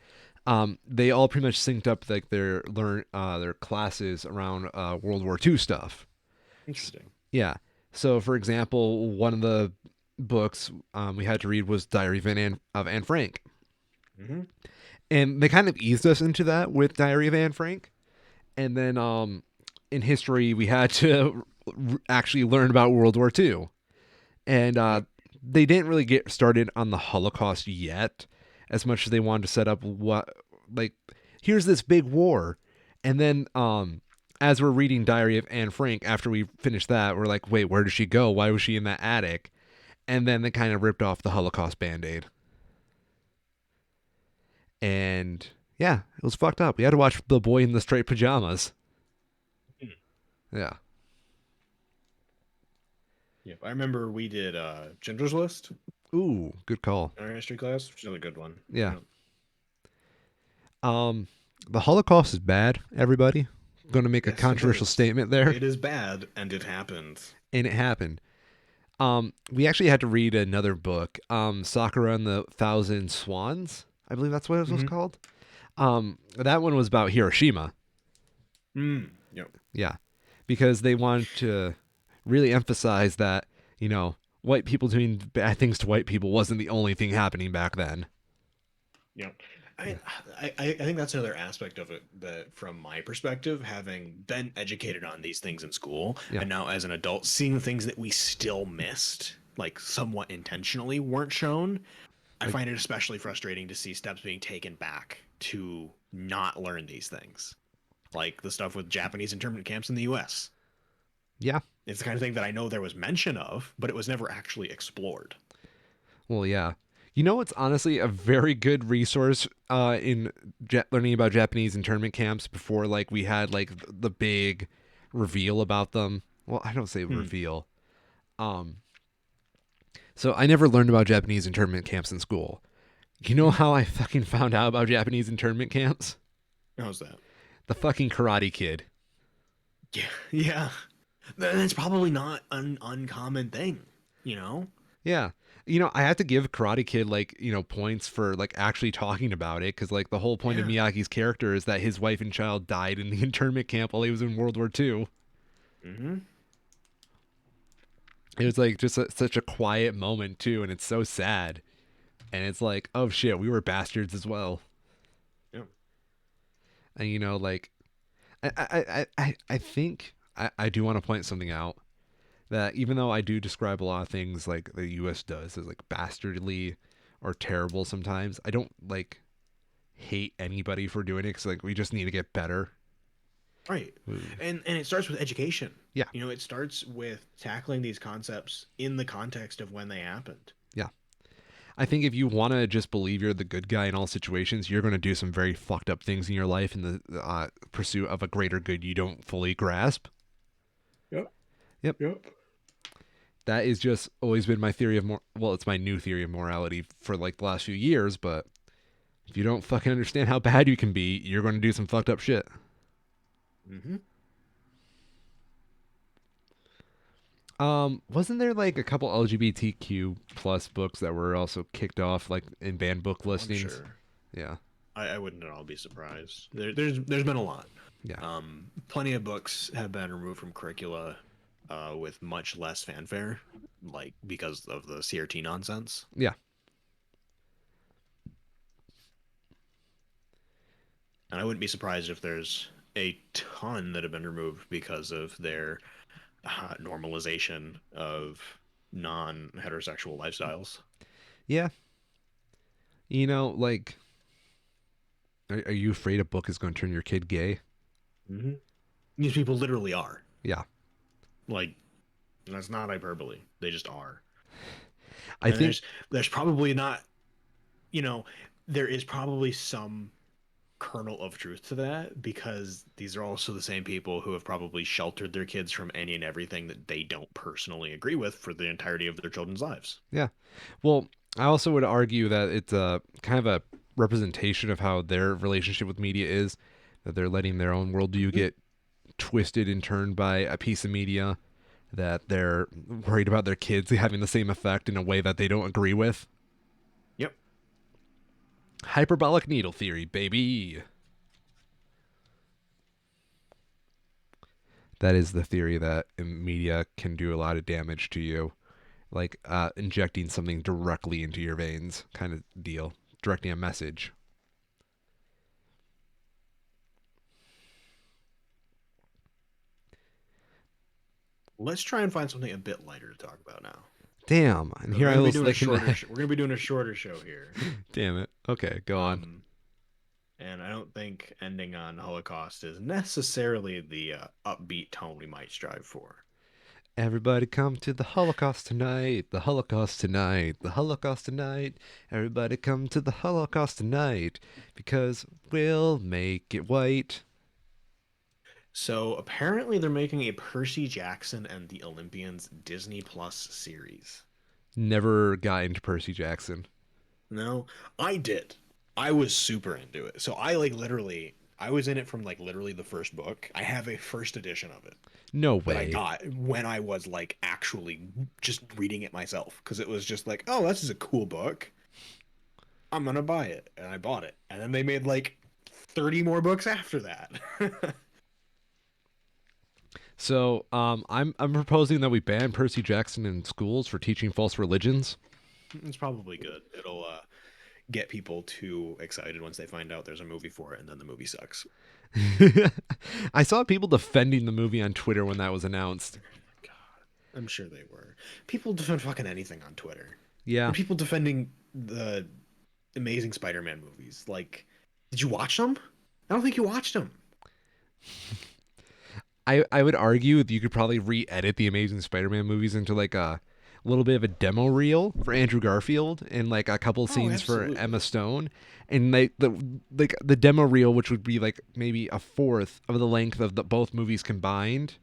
They all pretty much synced up like their classes around World War II stuff. interesting. Yeah. So for example, one of the books we had to read was Diary of Anne Frank, Hmm. and they kind of eased us into that with Diary of Anne Frank. And then in history, we had to actually learn about World War II. And Yep. they didn't really get started on the Holocaust yet, as much as they wanted to set up like, here's this big war. And then as we're reading Diary of Anne Frank, after we finished that, we're like, wait, where did she go? Why was she in that attic? And then they kind of ripped off the Holocaust band aid. And yeah, it was fucked up. We had to watch The Boy in the Striped Pajamas. Mm. Yeah. Yep. I remember we did Schindler's List Ooh, good call. in our history class, which is a good one. Yeah. Yep. Um, the Holocaust is bad, everybody. Going to make a Yes, it controversial is. statement there, It is bad, and it happened. and it happened. We actually had to read another book, Sakura and the Thousand Swans. I believe that's what it was Mm-hmm. called. That one was about Hiroshima. Yep. Yeah, because they wanted to really emphasize that, you know, white people doing bad things to white people wasn't the only thing happening back then. Yep. I think that's another aspect of it that, from my perspective, having been educated on these things in school, Yeah. and now as an adult, seeing the things that we still missed, like somewhat intentionally, weren't shown, I Like, find it especially frustrating to see steps being taken back to not learn these things. Like the stuff with Japanese internment camps in the US. yeah. It's the kind of thing that I know there was mention of, but it was never actually explored. Well, yeah. You know, it's honestly a very good resource in learning about Japanese internment camps before, like, we had, like, the big reveal about them. Well, I don't say Hmm. reveal. Um, so I never learned about Japanese internment camps in school. You know Hmm. how I fucking found out about Japanese internment camps? How's that? The fucking Karate Kid. Yeah, yeah. That's probably not an uncommon thing, you know? Yeah. You know, I had to give Karate Kid, like, you know, points for, like, actually talking about it, because, like, the whole point of Yeah. Miyagi's character is that his wife and child died in the internment camp while he was in World War II. Mm-hmm. It was, like, just such a quiet moment, too, and it's so sad. And it's like, oh shit, we were bastards as well. Yeah. And, you know, like, I think I do want to point something out that even though I do describe a lot of things like the U.S. does as like bastardly or terrible sometimes, I don't like hate anybody for doing it because like we just need to get better. Right. Ooh. And it starts with education. Yeah, You know, it starts with tackling these concepts in the context of when they happened. yeah. I think if you want to just believe you're the good guy in all situations, you're going to do some very fucked up things in your life in the pursuit of a greater good you don't fully grasp. Yep. Yep. Yep. That is just always been my theory of well, it's my new theory of morality for like the last few years, but if you don't fucking understand how bad you can be, you're going to do some fucked up shit. Mm-hmm. Wasn't there like a couple LGBTQ plus books that were also kicked off like in banned book Oh, I'm listings? sure. Yeah. I wouldn't at all be surprised. There's been a lot. Yeah. Plenty of books have been removed from curricula with much less fanfare, like because of the CRT nonsense. Yeah. And I wouldn't be surprised if there's a ton that have been removed because of their normalization of non-heterosexual lifestyles. Yeah. You know, like are you afraid a book is going to turn your kid gay? Mm-hmm. These people literally are. Yeah. Like, that's not hyperbole. They just are. I And think there's probably not, you know, there is probably some kernel of truth to that because these are also the same people who have probably sheltered their kids from any and everything that they don't personally agree with for the entirety of their children's lives. yeah. Well, I also would argue that it's a kind of a representation of how their relationship with media is, that they're letting their own worldview Mhm. get twisted and turned by a piece of media, that they're worried about their kids having the same effect in a way that they don't agree with. Yep. Hyperbolic needle theory, baby. That is the theory that media can do a lot of damage to you, like injecting something directly into your veins, kind of deal, directing a message. Let's try and find something a bit lighter to talk about now. Damn, and We're here I gonna be was doing a thinking shorter. that. We're gonna be doing a shorter show here. Damn it. Okay, go on. Um, and I don't think ending on Holocaust is necessarily the upbeat tone we might strive for. Everybody come to the Holocaust tonight. The Holocaust tonight. The Holocaust tonight. Everybody come to the Holocaust tonight because we'll make it white. So apparently they're making a Percy Jackson and the Olympians Disney Plus series. Never got into Percy Jackson. No, I did. I was super into it. So I like literally I was in it from like literally the first book. I have a first edition of it No that I way. got when I was like actually just reading it myself because it was just like, oh, this is a cool book. I'm gonna buy it, and I bought it. And then they made like 30 more books after that. So, I'm proposing that we ban Percy Jackson in schools for teaching false religions. It's probably good. It'll get people too excited once they find out there's a movie for it, and then the movie sucks. I saw people defending the movie on Twitter when that was announced. God, I'm sure they were. People defend fucking anything on Twitter. Yeah. And people defending the Amazing Spider-Man movies. Like, did you watch them? I don't think you watched them. I would argue that you could probably re-edit the Amazing Spider-Man movies into like a little bit of a demo reel for Andrew Garfield and like a couple of Oh, scenes for absolutely. Emma Stone, and the demo reel, which would be like maybe a fourth of the length of both movies combined,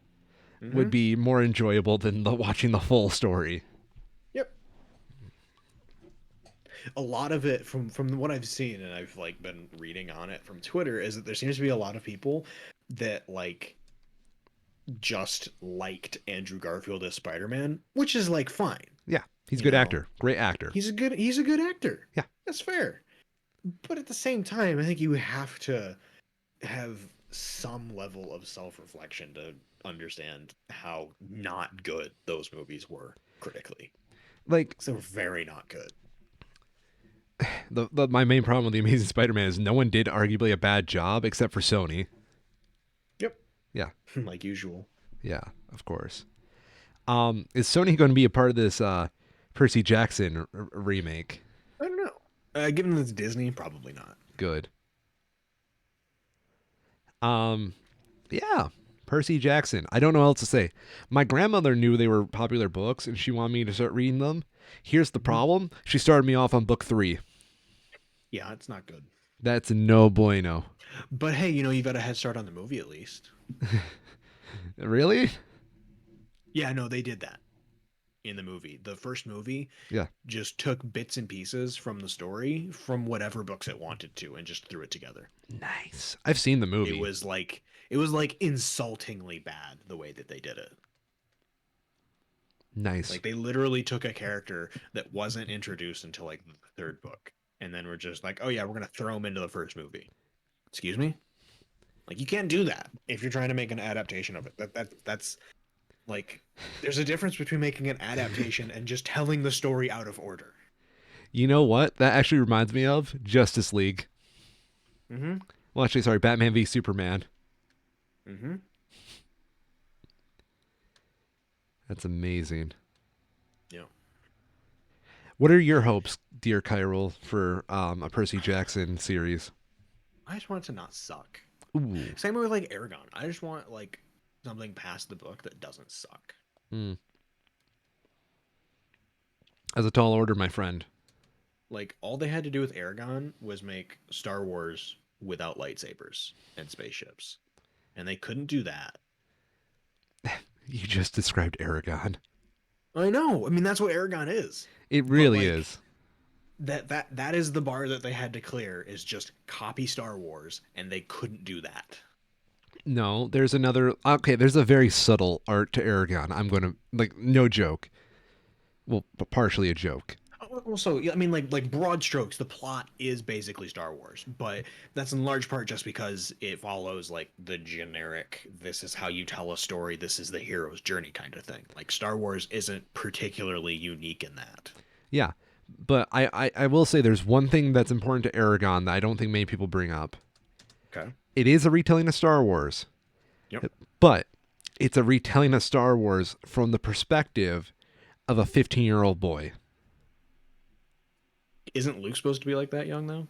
would Mm-hmm. be more enjoyable than watching the full story. Yep. A lot of it from what I've seen and I've like been reading on it from Twitter is that there seems to be a lot of people that like just liked Andrew Garfield as Spider-Man, which is like fine, Yeah, he's a you good know. actor, great actor. He's a good actor. Yeah. That's fair. But at the same time, I think you have to have some level of self-reflection to understand how not good those movies were critically. Like So they were very not good. my main problem with the Amazing Spider-Man is no one did arguably a bad job except for Sony. Yep. Yeah, Like usual. yeah, of course. Is Sony going to be a part of this Percy Jackson remake? I don't know. Given that it's Disney, probably not. Good. Um, yeah, Percy Jackson. I don't know what else to say. My grandmother knew they were popular books, and she wanted me to start reading them. Here's the Mhm. problem: she started me off on book 3. Yeah, it's not good. That's no bueno. But hey, you got a head start on the movie at least. Really? Yeah, no, they did that in the movie. The first movie Yeah. just took bits and pieces from the story from whatever books it wanted to and just threw it together. Nice. I've seen the It movie. was like it was like insultingly bad the way that they did it. Nice. Like they literally took a character that wasn't introduced until like the third book and then we're just like, "Oh yeah, we're going to throw him into the first movie." Excuse me? Like you can't do that if you're trying to make an adaptation of it. That's like there's a difference between making an adaptation and just telling the story out of order. You know what? That actually reminds me of Justice League. Mhm. Well, actually, sorry, Batman v Superman. Mhm. That's amazing. Yeah. What are your hopes, dear Kyril, for a Percy Jackson series? I just want it to not suck. Ooh. Same way with like Aragon. I just want like something past the book that doesn't suck. Mm. As a tall order, my friend. Like all they had to do with Aragon was make Star Wars without lightsabers and spaceships. And they couldn't do that. You just described Aragon. I know. I mean that's what Aragon is. It But really like is. that is the bar that they had to clear is just copy Star Wars and they couldn't do that. No, there's another. Okay, there's a very subtle art to Aragon. I'm going to, like, no joke. Well, partially a joke. Also, yeah, I mean, like broad strokes, the plot is basically Star Wars, but that's in large part just because it follows like the generic. This is how you tell a story. This is the hero's journey kind of thing. Like Star Wars isn't particularly unique in that. Yeah. But I will say there's one thing that's important to Aragon that I don't think many people bring up. Okay. It is a retelling of Star Wars, Yep. but it's a retelling of Star Wars from the perspective of a 15-year-old boy. Isn't Luke supposed to be like that young though?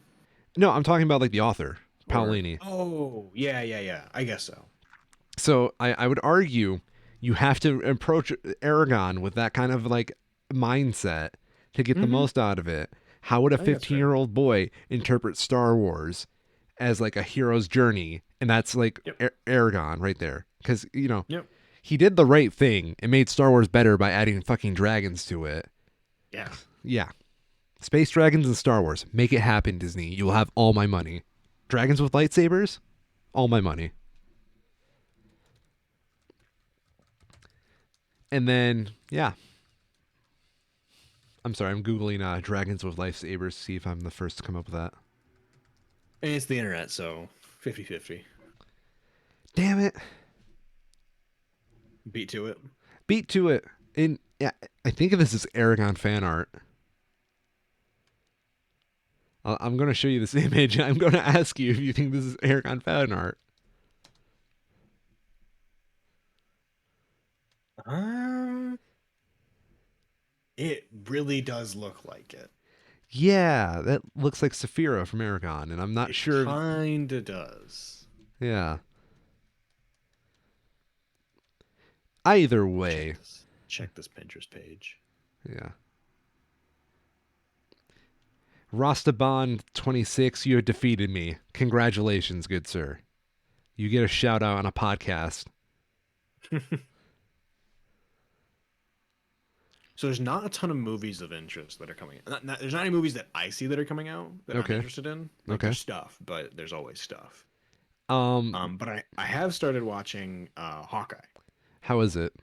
No, I'm talking about like the author, Or Paolini. oh yeah, yeah, yeah. I guess so. So I would argue you have to approach Aragon with that kind of like mindset to get the Mm-hmm. most out of it. How would a I think that's fair. 15-year-old boy interpret Star Wars as like a hero's journey? And that's like Yep. Aragon right there. Because, Yep. he did the right thing and made Star Wars better by adding fucking dragons to it. Yeah. Yeah. Space dragons and Star Wars. Make it happen, Disney. You will have all my money. Dragons with lightsabers? All my money. And then, yeah. I'm sorry, I'm Googling dragons with lightsabers to see if I'm the first to come up with that. And it's the internet, so 50-50. Damn it. Beat to it. Beat to it. And yeah, I think of this as Aragon fan art. I'm going to show you this image and I'm going to ask you if you think this is Aragon fan art. Um, it really does look like it. Yeah, that looks like Saphira from Aragon, and I'm not It sure. kinda does. Yeah. Either Check way. this. Check this Pinterest page. Yeah. Rostaban 26, you have defeated me. Congratulations, good sir. You get a shout out on a podcast. So there's not a ton of movies of interest that are coming. There's not any movies that I see that are coming out that I'm Okay. interested in. Like Okay. there's stuff, but there's always stuff. Um, But I have started watching Hawkeye. how is it?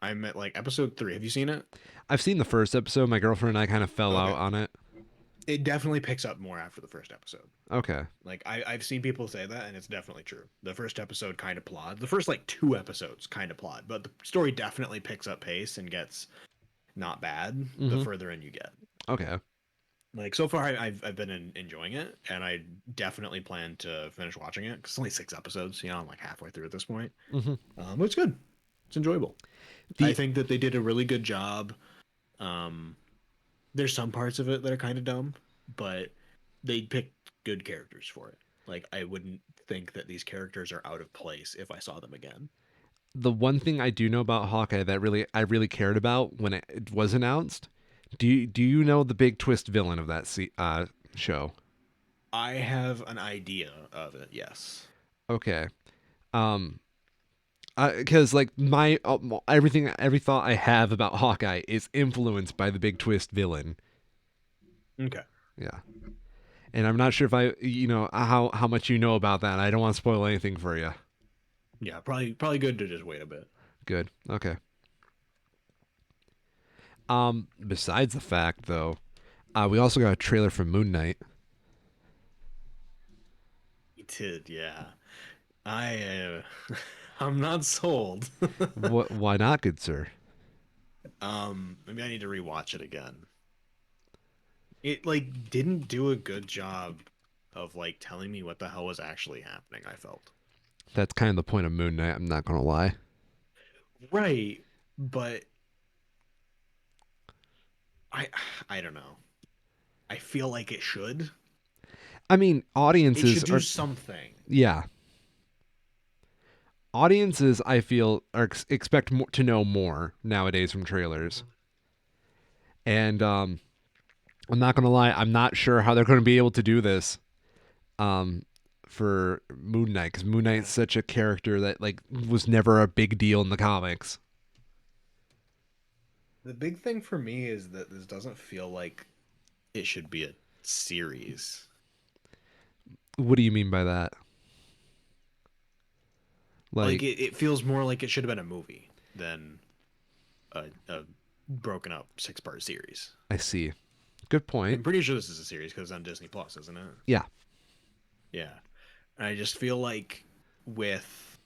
I'm at like episode 3. Have you seen it? I've seen the first episode. My girlfriend and I kind of fell Okay. out on it. It definitely picks up more after the first episode. Okay. Like I've seen people say that, and it's definitely true. The first episode kind of plod. The first like 2 episodes kind of plod, but the story definitely picks up pace and gets not bad the Mhm. further in you get. Okay. Like so far, I've been enjoying it, and I definitely plan to finish watching it because it's only 6 episodes. You know, I'm like halfway through at this point. Mm-hmm. But it's good. It's enjoyable. The- I think that they did a really good job. There's some parts of it that are kind of dumb, but they picked good characters for it. Like I wouldn't think that these characters are out of place if I saw them again. The one thing I do know about Hawkeye that I really cared about when it was announced. Do you know the big twist villain of that show? I have an idea of it. Yes. Okay. Um, because like my every thought I have about Hawkeye is influenced by the big twist villain. Okay. Yeah, and I'm not sure if I how much you know about that. I don't want to spoil anything for you. Yeah, probably good to just wait a bit. Good. Okay. Besides the fact though, we also got a trailer for Moon Knight. He did, yeah. I'm not sold. What? Why not, good sir? Maybe I need to rewatch it again. It like didn't do a good job of like telling me what the hell was actually happening, I felt. That's kind of the point of Moon Knight. I'm not gonna lie. Right, but I I don't know. I feel like it should. I mean, It audiences should do are something. yeah. Audiences, I feel, are expect to know more nowadays from trailers, and I'm not gonna lie. I'm not sure how they're going to be able to do this um, for Moon Knight because Moon Knight's such a character that like was never a big deal in the comics. The big thing for me is that this doesn't feel like it should be a series. What do you mean by that? Like it feels more like it should have been a movie than a broken up 6-part series. I see. Good point. I'm pretty sure this is a series because it's on Disney Plus, isn't it? Yeah. Yeah. And I just feel like with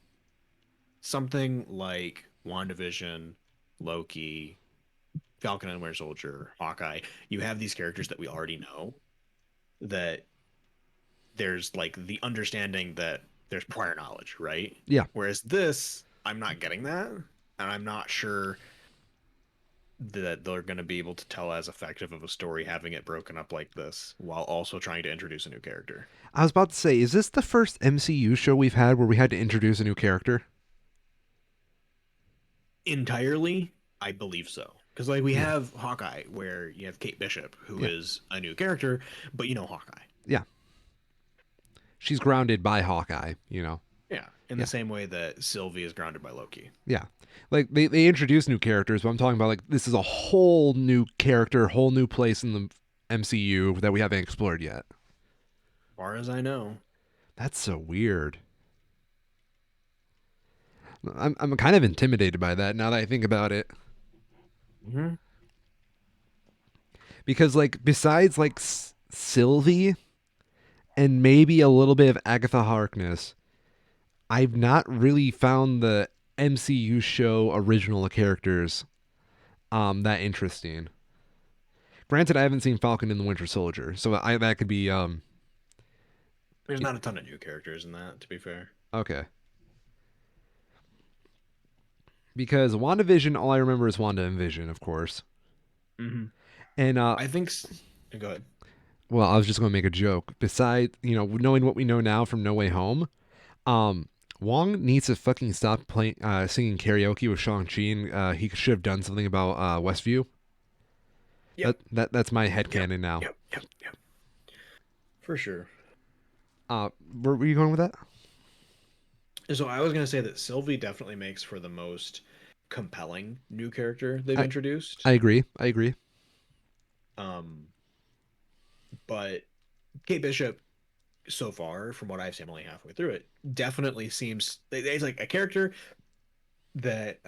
something like WandaVision, Loki, Falcon and Winter Soldier, Hawkeye, you have these characters that we already know that there's like the understanding that there's prior knowledge, right? Yeah. Whereas this, I'm not getting that, and I'm not sure that they're going to be able to tell as effective of a story having it broken up like this while also trying to introduce a new character. I was about to say, is this the first MCU show we've had where we had to introduce a new character? Entirely, I believe so. Because like we have Hawkeye, where you have Kate Bishop, who is a new character, but you know Hawkeye. Yeah. She's grounded by Hawkeye, you know. Yeah, in the same way that Sylvie is grounded by Loki. Yeah. Like they introduce new characters, but I'm talking about like this is a whole new character, whole new place in the MCU that we haven't explored yet. As far as I know. That's so weird. I'm kind of intimidated by that now that I think about it. Hmm. Because like besides like Sylvie and maybe a little bit of Agatha Harkness, I've not really found the MCU show original characters that interesting. Granted, I haven't seen Falcon and the Winter Soldier, so that could be There's not a ton of new characters in that, to be fair. okay. Because WandaVision, all I remember is Wanda and Vision, of course. Hmm. And I think. Go ahead. well, I was just going to make a joke. Besides, knowing what we know now from No Way Home, um, Wong needs to fucking stop playing, singing karaoke with Shang-Chi. And, he should have done something about Westview. Yep. That's my Yep. headcanon now. Yep. Yep. Yep. For sure. Where were you going with that? So I was gonna say that Sylvie definitely makes for the most compelling new character they've I introduced. I agree. I agree. Um, but Kate Bishop, so far, from what I've seen, I'm only halfway through it, definitely seems it's like a character that,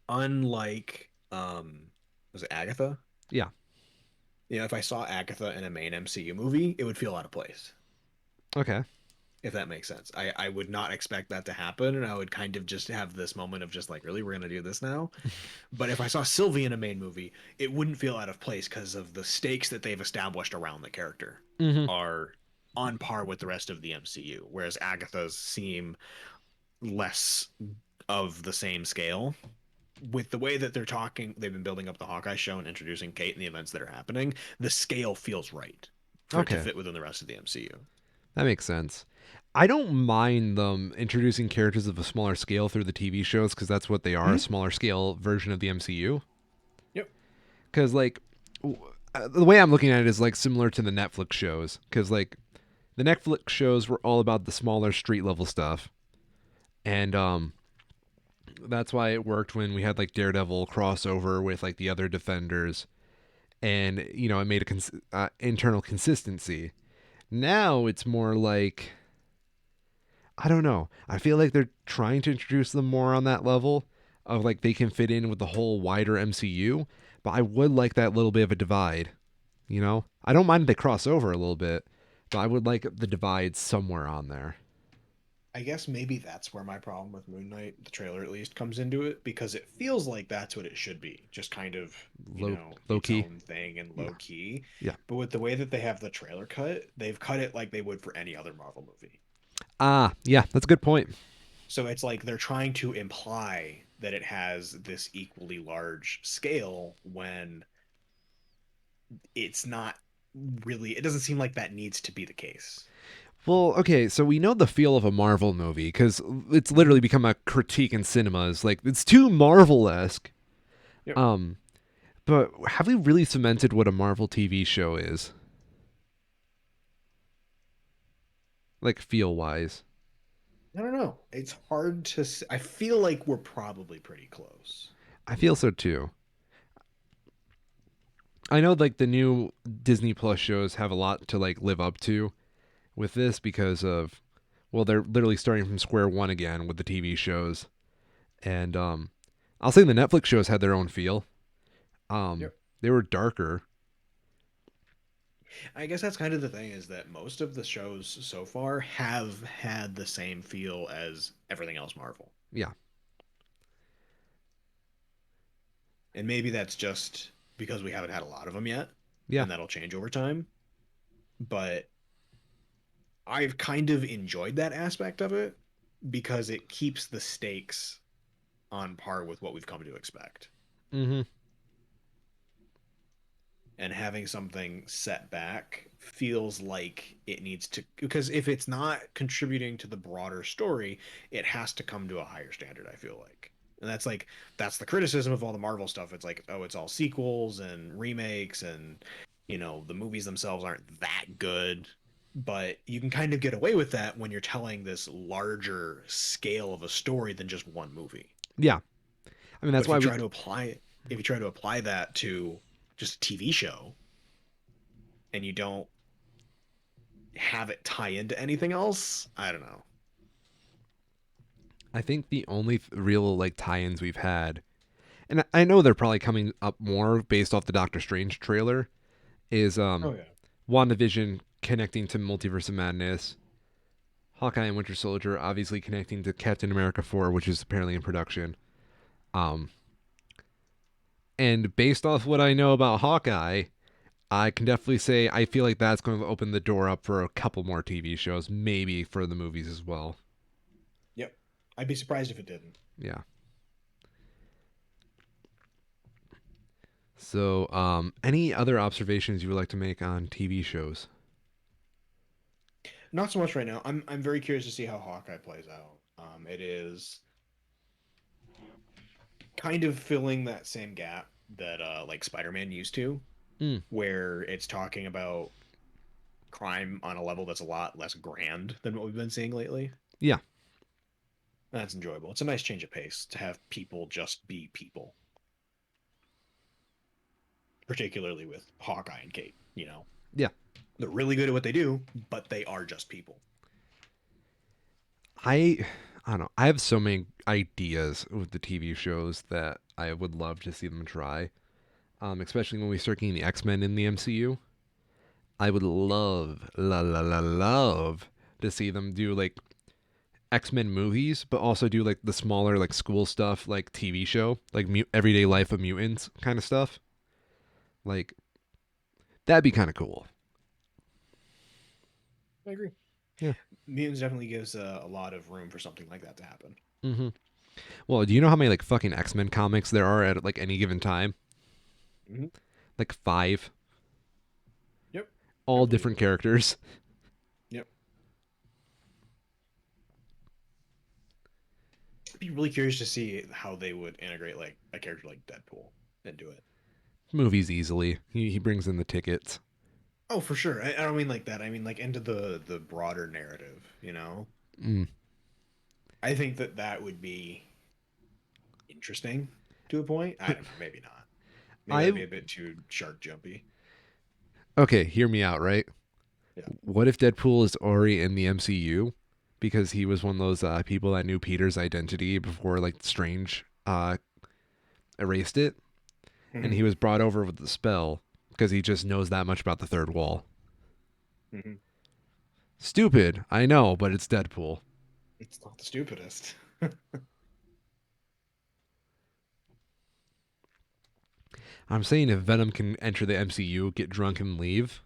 unlike, was it Agatha? Yeah. If I saw Agatha in a main MCU movie, it would feel out of place. Okay. If that makes sense. I would not expect that to happen, and I would kind of just have this moment of just like, really, we're gonna do this now. But if I saw Sylvie in a main movie, it wouldn't feel out of place because of the stakes that they've established around the character Mm-hmm. are on par with the rest of the MCU, whereas Agatha's seem less of the same scale. With the way that they're talking, they've been building up the Hawkeye show and introducing Kate and the events that are happening. The scale feels right for it to Okay. fit within the rest of the MCU. That makes sense. I don't mind them introducing characters of a smaller scale through the TV shows because that's what they are, a Mm-hmm. smaller scale version of the MCU. Yep. Because, like, the way I'm looking at it is, like, similar to the Netflix shows. Because, like, the Netflix shows were all about the smaller street level stuff. And, that's why it worked when we had, like, Daredevil crossover with, like, the other Defenders. And, it made a internal consistency. Now it's more like I don't know. I feel like they're trying to introduce them more on that level of like they can fit in with the whole wider MCU, but I would like that little bit of a divide. I don't mind if they cross over a little bit, but I would like the divide somewhere on there. I guess maybe that's where my problem with Moon Knight, the trailer at least, comes into it because it feels like that's what it should be, just kind of, Low its key. own thing and Yeah. low key. Yeah. But with the way that they have the trailer cut, they've cut it like they would for any other Marvel movie. Yeah, that's a good point. So it's like they're trying to imply that it has this equally large scale when it's not really, it doesn't seem like that needs to be the case. Well, okay, so we know the feel of a Marvel movie because it's Mhm. literally become a critique in cinemas. Like it's too Marvel esque. Yep. Um, but have we really cemented what a Marvel TV show is? Like feel wise. I don't know. It's hard to. I feel like we're probably pretty close. I feel so too. I know like the new Disney Plus shows have a lot to like live up to with this because of well they're literally starting from square one again with the TV shows. And I'll say the Netflix shows had their own feel. Yep. They were darker. I guess that's kind of the thing is that most of the shows so far have had the same feel as everything else Marvel. Yeah. And maybe that's just because we haven't had a lot of them yet, Yeah. and that'll change over time. But I've kind of enjoyed that aspect of it because it keeps the stakes on par with what we've come to expect. Mhm. And having something set back feels like it needs to, because if it's not contributing to the broader story, it has to come to a higher standard, I feel like. And that's the criticism of all the Marvel stuff. It's like, oh, it's all sequels and remakes, and the movies themselves aren't that good. But you can kind of get away with that when you're telling this larger scale of a story than just one movie. Yeah. I mean But that's if you why we try to apply if you try to apply that to just a TV show, and you don't have it tie into anything else, I don't know. I think the only real like tie-ins we've had, and I know they're probably coming up more based off the Doctor Strange trailer, is Oh yeah. WandaVision connecting to Multiverse of Madness, Hawkeye and Winter Soldier obviously connecting to Captain America 4, which is apparently in production. Um, and based off what I know about Hawkeye, I can definitely say I feel like that's going to open the door up for a couple more TV shows, maybe for the movies as well. Yep. I'd be surprised if it didn't. Yeah. So, any other observations you would like to make on TV shows? Not so much right now. I'm very curious to see how Hawkeye plays out. It is kind of filling that same gap that like Spider-Man used to, Mm, where it's talking about crime on a level that's a lot less grand than what we've been seeing lately. yeah, That's enjoyable. It's a nice change of pace to have people just be people, particularly with Hawkeye and Kate. yeah. They're really good at what they do, but they are just people. I, I don't know. I have so many ideas with the TV shows that I would love to see them try. Especially when we start getting the X Men in the MCU. I would love to see them do like X-Men movies, but also do like the smaller like school stuff, like TV show, like everyday life of mutants kind of stuff. Like that'd be kind of cool. I agree. Yeah. Mutants definitely gives a lot of room for something like that to happen. Mm-hmm. Well, do you know how many like fucking X-Men comics there are at like any given time? Mm-hmm. Like five, Yep. I all believe different it. characters. Yep. I'd be really curious to see how they would integrate like a character like Deadpool into it. Movies easily. He brings in the tickets. Oh, for sure. I don't mean like that. I mean like into the broader narrative. Mm. I think that that would be interesting to a point. I don't know. Maybe not. Maybe that'd I be a bit too shark jumpy. okay. Hear me out, right? Yeah. What if Deadpool is already in the MCU because he was one of those people that knew Peter's identity before like Strange erased it, and Hmm. he was brought over with the spell because he just knows that much about the third wall. Hmm. Stupid, I know, but it's Deadpool. It's not the stupidest. I'm saying if Venom can enter the MCU, get drunk, and leave,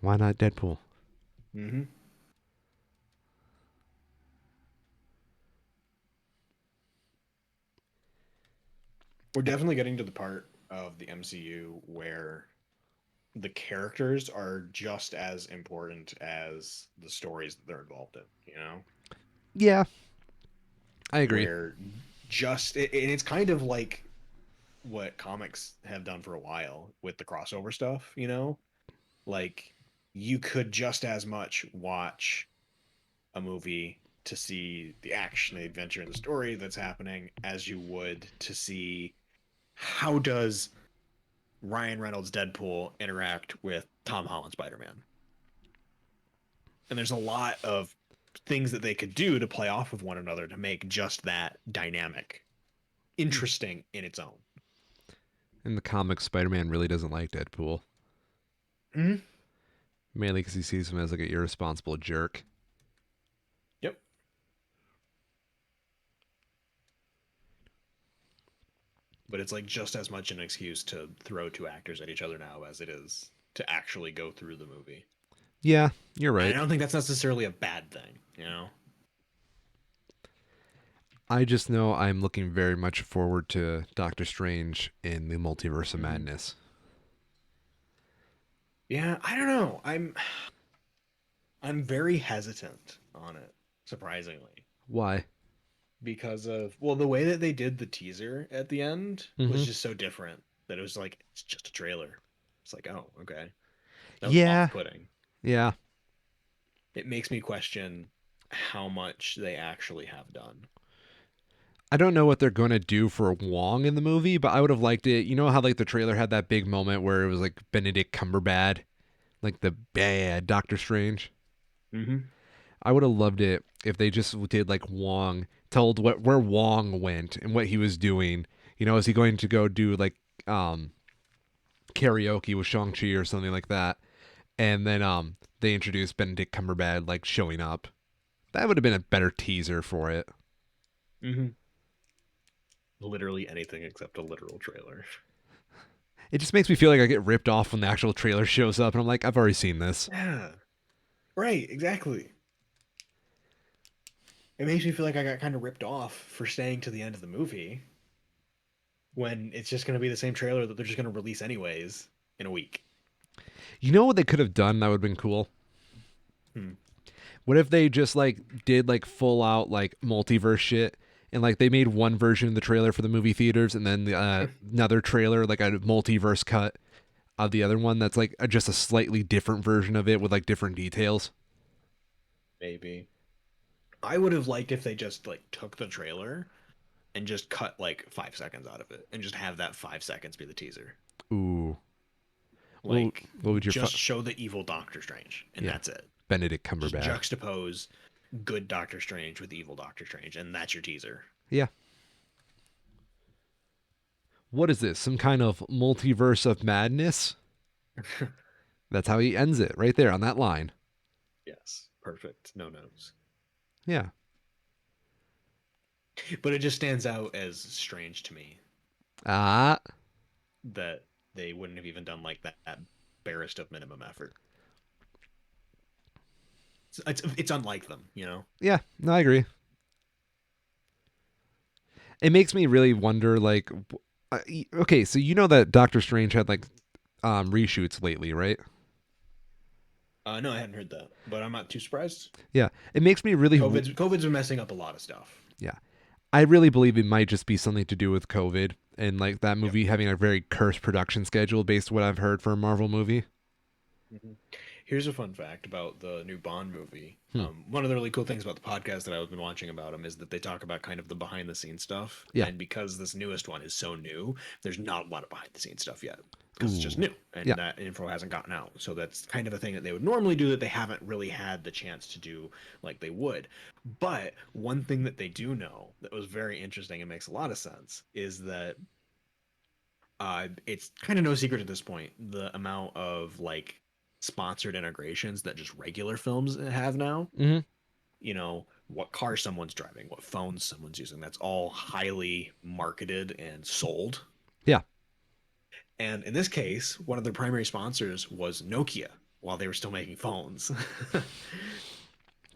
why not Deadpool? Hmm. We're definitely getting to the part of the MCU where the characters are just as important as the stories that they're involved in. Yeah, I agree. Where and it's kind of like what comics have done for a while with the crossover stuff. Like you could just as much watch a movie to see the action, the adventure, and the story that's happening as you would to see how does Ryan Reynolds Deadpool interact with Tom Holland Spider-Man. And there's a lot of things that they could do to play off of one another to make just that dynamic interesting in its own. In the comics, Spider-Man really doesn't like Deadpool, Mm-hmm. mainly because he sees him as like an irresponsible jerk. Yep. But it's like just as much an excuse to throw two actors at each other now as it is to actually go through the movie. Yeah, you're And I right. don't think that's necessarily a bad thing. I just know I'm looking very much forward to Doctor Strange in the Multiverse of Mhm. Madness. Yeah, I don't know. I'm very hesitant on it, surprisingly, Why? because of the way that they did the teaser at the end was Mm-hmm. just so different that it was like it's just a trailer. It's like, oh, okay. That was Yeah, off-putting. yeah. It makes me question how much they actually have done. I don't know what they're going to do for Wong in the movie, but I would have liked it. You know how like the trailer had that big moment where it was like Benedict Cumberbatch, like the bad Doctor Strange. Mm-hmm. I would have loved it if they just did like Wong told where Wong went and what he was doing. You know, is he going to go do like um karaoke with Shang-Chi or something like that? And then they introduced Benedict Cumberbatch like showing up. That would have been a better teaser for it. Mm-hmm. Literally anything except a literal trailer. It just makes me feel like I get ripped off when the actual trailer shows up and I'm like, I've already seen this. Yeah. Right, exactly. It makes me feel like I got kind of ripped off for staying to the end of the movie when it's just going to be the same trailer that they're just going to release anyways in a week. You know what they could have done that would have been cool? Hmm. What if they just like did like full out like multiverse shit and like they made one version of the trailer for the movie theaters and then another trailer like a multiverse cut of the other one that's like just a slightly different version of it with like different details. Maybe. I would have liked if they just like took the trailer and just cut like 5 seconds out of it and just have that 5 seconds be the teaser. Ooh. Well, Like, what would your just show the evil Doctor Strange, and yeah, that's it. Benedict Just Cumberbatch. juxtapose good Doctor Strange with evil Doctor Strange, and that's your teaser. Yeah. What is this? Some kind of multiverse of madness? That's how he ends it right there on that line. Yes, perfect. No notes. Yeah. But it just stands out as strange to me Ah. that they wouldn't have even done like that barest of minimum effort. It's unlike them, you know. Yeah. No, I agree. It makes me really wonder like okay, so you know that Doctor Strange had like reshoots lately, right? No, I hadn't heard that, but I'm not too surprised. Yeah. It makes me really COVID's been messing up a lot of stuff. yeah. I really believe it might just be something to do with COVID and like that Yep. movie having a very cursed production schedule based on what I've heard for a Marvel movie. Mm-hmm. Here's a fun fact about the new Bond movie. Hmm. One of the really cool things about the podcast that I've been watching about them is that they talk about kind of the behind the scenes stuff. Yeah. And because this newest one is so new, there's not a lot of behind the scenes stuff yet because it's just Ooh. new and Yeah. that info hasn't gotten out. So that's kind of a thing that they would normally do that they haven't really had the chance to do like they would. But one thing that they do know that was very interesting and makes a lot of sense is that it's kind of no secret at this point the amount of like sponsored integrations that just regular films have now. Mm-hmm. You know, what car someone's driving, what phones someone's using. That's all highly marketed and sold. Yeah. And in this case, one of their primary sponsors was Nokia while they were still making phones.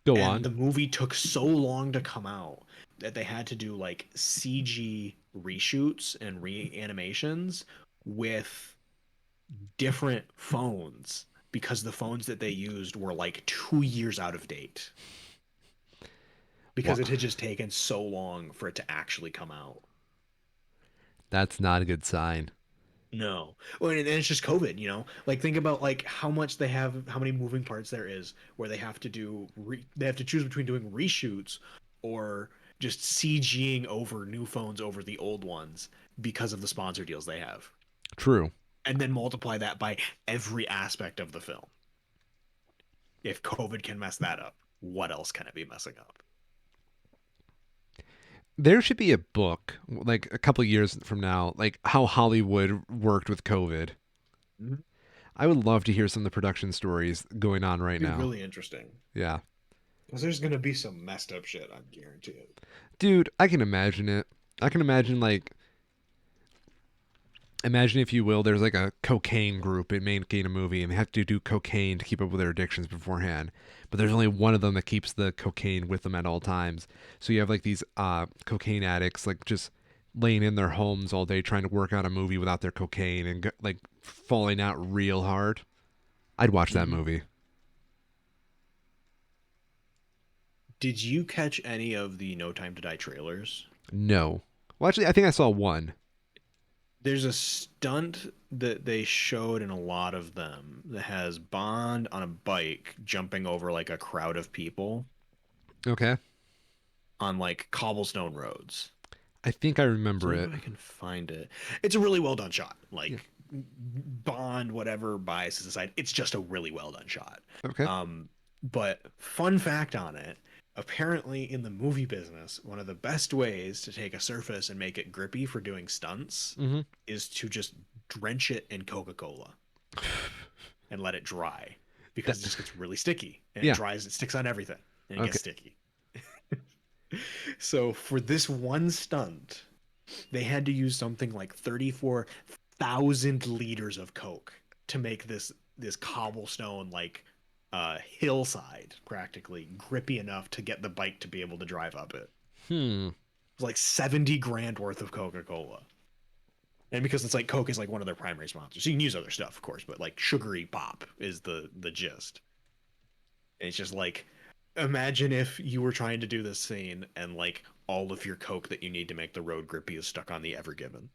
Go And on. the movie took so long to come out that they had to do like CG reshoots and reanimations with different phones because the phones that they used were like 2 years out of date because Wow. it had just taken so long for it to actually come out. That's not a good sign. No. Well, and it's just COVID, you know? Like think about like how much they have, how many moving parts there is where they have to they have to choose between doing reshoots or just CGing over new phones over the old ones because of the sponsor deals they have. True. And then multiply that by every aspect of the film. If COVID can mess that up, what else can it be messing up? There should be a book like a couple years from now, like how Hollywood worked with COVID. Mhm. I would love to hear some of the production stories going on right It'd be now. really interesting. Yeah. Because there's going to be some messed up shit, I guarantee it. Dude, I can imagine it. I can imagine like imagine if you will there's like a cocaine group in making a movie and they have to do cocaine to keep up with their addictions beforehand, but there's only one of them that keeps the cocaine with them at all times. So you have like these cocaine addicts like just laying in their homes all day trying to work on a movie without their cocaine and like falling out real hard. I'd watch that Mm-hmm. movie. Did you catch any of the No Time to Die trailers? No. Well, actually I think I saw one. There's a stunt that they showed in a lot of them that has Bond on a bike jumping over like a crowd of people Okay. on like cobblestone roads. I think I So remember maybe it. I can find it. It's a really well done shot. Yeah. Like Bond, whatever biases aside, it's just a really well done shot. Okay. Um, But fun fact on it, apparently in the movie business, one of the best ways to take a surface and make it grippy for doing stunts Hmm. is to just drench it in Coca-Cola and let it dry That, because it just gets really sticky and it yeah. dries, it sticks on everything and it gets Okay. sticky. So for this one stunt, they had to use something like 34,000 liters of Coke to make this cobblestone like hillside practically grippy enough to get the bike to be able to drive up it. Hmm. It's like 70 grand worth of Coca-Cola. And because it's like Coke is like one of their primary sponsors. You can use other stuff, of course, but like sugary pop is the gist. And it's just like imagine if you were trying to do this scene and like all of your Coke that you need to make the road grippy is stuck on the Ever Given.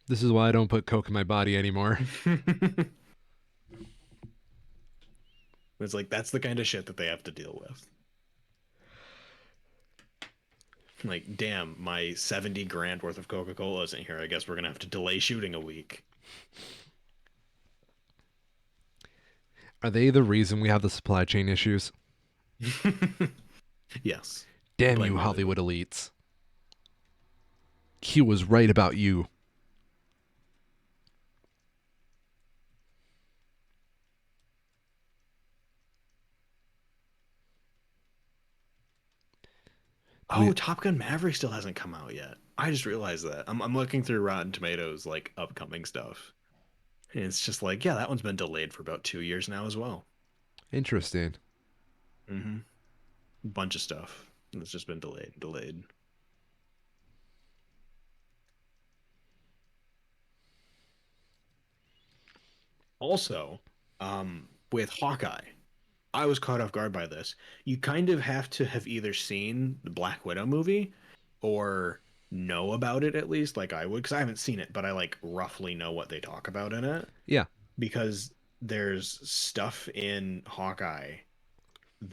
This is why I don't put Coke in my body anymore. It's like that's the kind of shit that they have to deal with. Like, damn, my 70 grand worth of Coca Cola isn't here. I guess we're gonna have to delay shooting a week. Are they the reason we have the supply chain issues? Yes, Damn you, blame Hollywood Hollywood. elites. Q was right about you. Do we Oh, Top Gun Maverick still hasn't come out yet. I just realized that. I'm looking through Rotten Tomatoes like upcoming stuff, and it's just like, yeah, that one's been delayed for about 2 years now as well. interesting. Mm-hmm. Bunch of stuff. It's just been delayed, delayed. Also, with Hawkeye, I was caught off guard by this. You kind of have to have either seen the Black Widow movie or know about it at least, like I would, because I haven't seen it, but I like roughly know what they talk about in it Yeah. because there's stuff in Hawkeye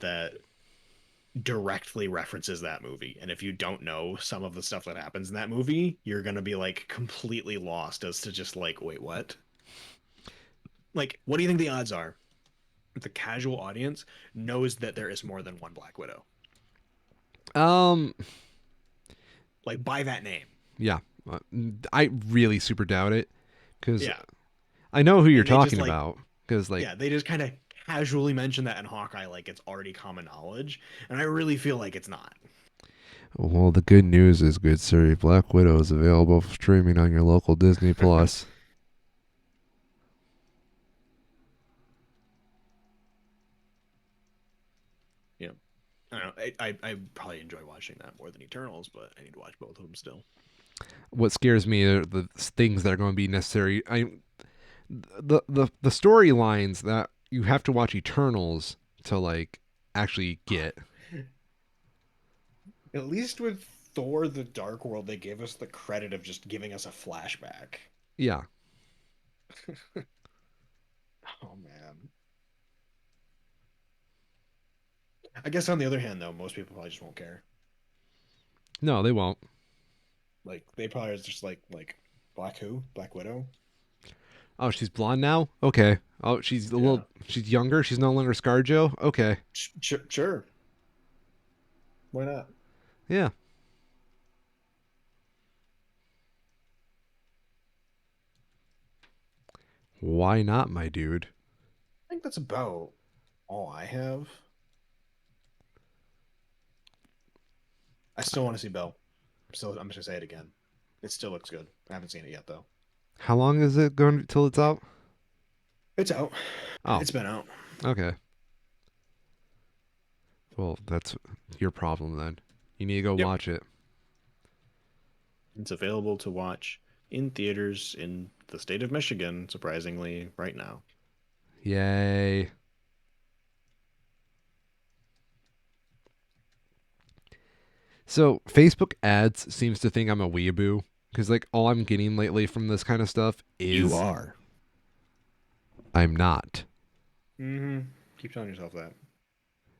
that directly references that movie. And if you don't know some of the stuff that happens in that movie, you're going to be like completely lost as to just like, wait, what? Like, what do you think the odds are the casual audience knows that there is more than one Black Widow. Um. Like by that name. Yeah. Uh, I really super doubt it because Yeah. I know who you're And they just talking like about. Because like, yeah, they just kind of casually mention that in Hawkeye like it's already common knowledge. And I really feel like it's not. well, the good news is, good sir, Black Widow is available for streaming on your local Disney Plus. Yeah. I don't know. I probably enjoy watching that more than Eternals, but I need to watch both of them still. What scares me are the things that are going to be necessary. The storylines that you have to watch Eternals to like actually get. At least with Thor the Dark World, they gave us the credit of just giving us a flashback. Yeah. Oh man. I guess on the other hand though, most people probably just won't care. No, they won't. Like they probably are just like Black who? Black Widow? Oh, she's blonde now? Okay. Oh, she's a Yeah. little. She's younger. She's no longer ScarJo. Okay. Sure. Why not? Yeah. Why not, my dude? I think that's about all I have. I still want to see Belle. I'm just gonna say it again. It still looks good. I haven't seen it yet though. How long is it going till it's out? It's out. Oh, It's been out. okay. Well, that's your problem then. You need to go Yep. watch it. It's available to watch in theaters in the state of Michigan, surprisingly, right now. Yay. So, Facebook ads seems to think I'm a weeaboo because like all I'm getting lately from this kind of stuff You is are. I'm not. Mm-hmm. Keep telling yourself that.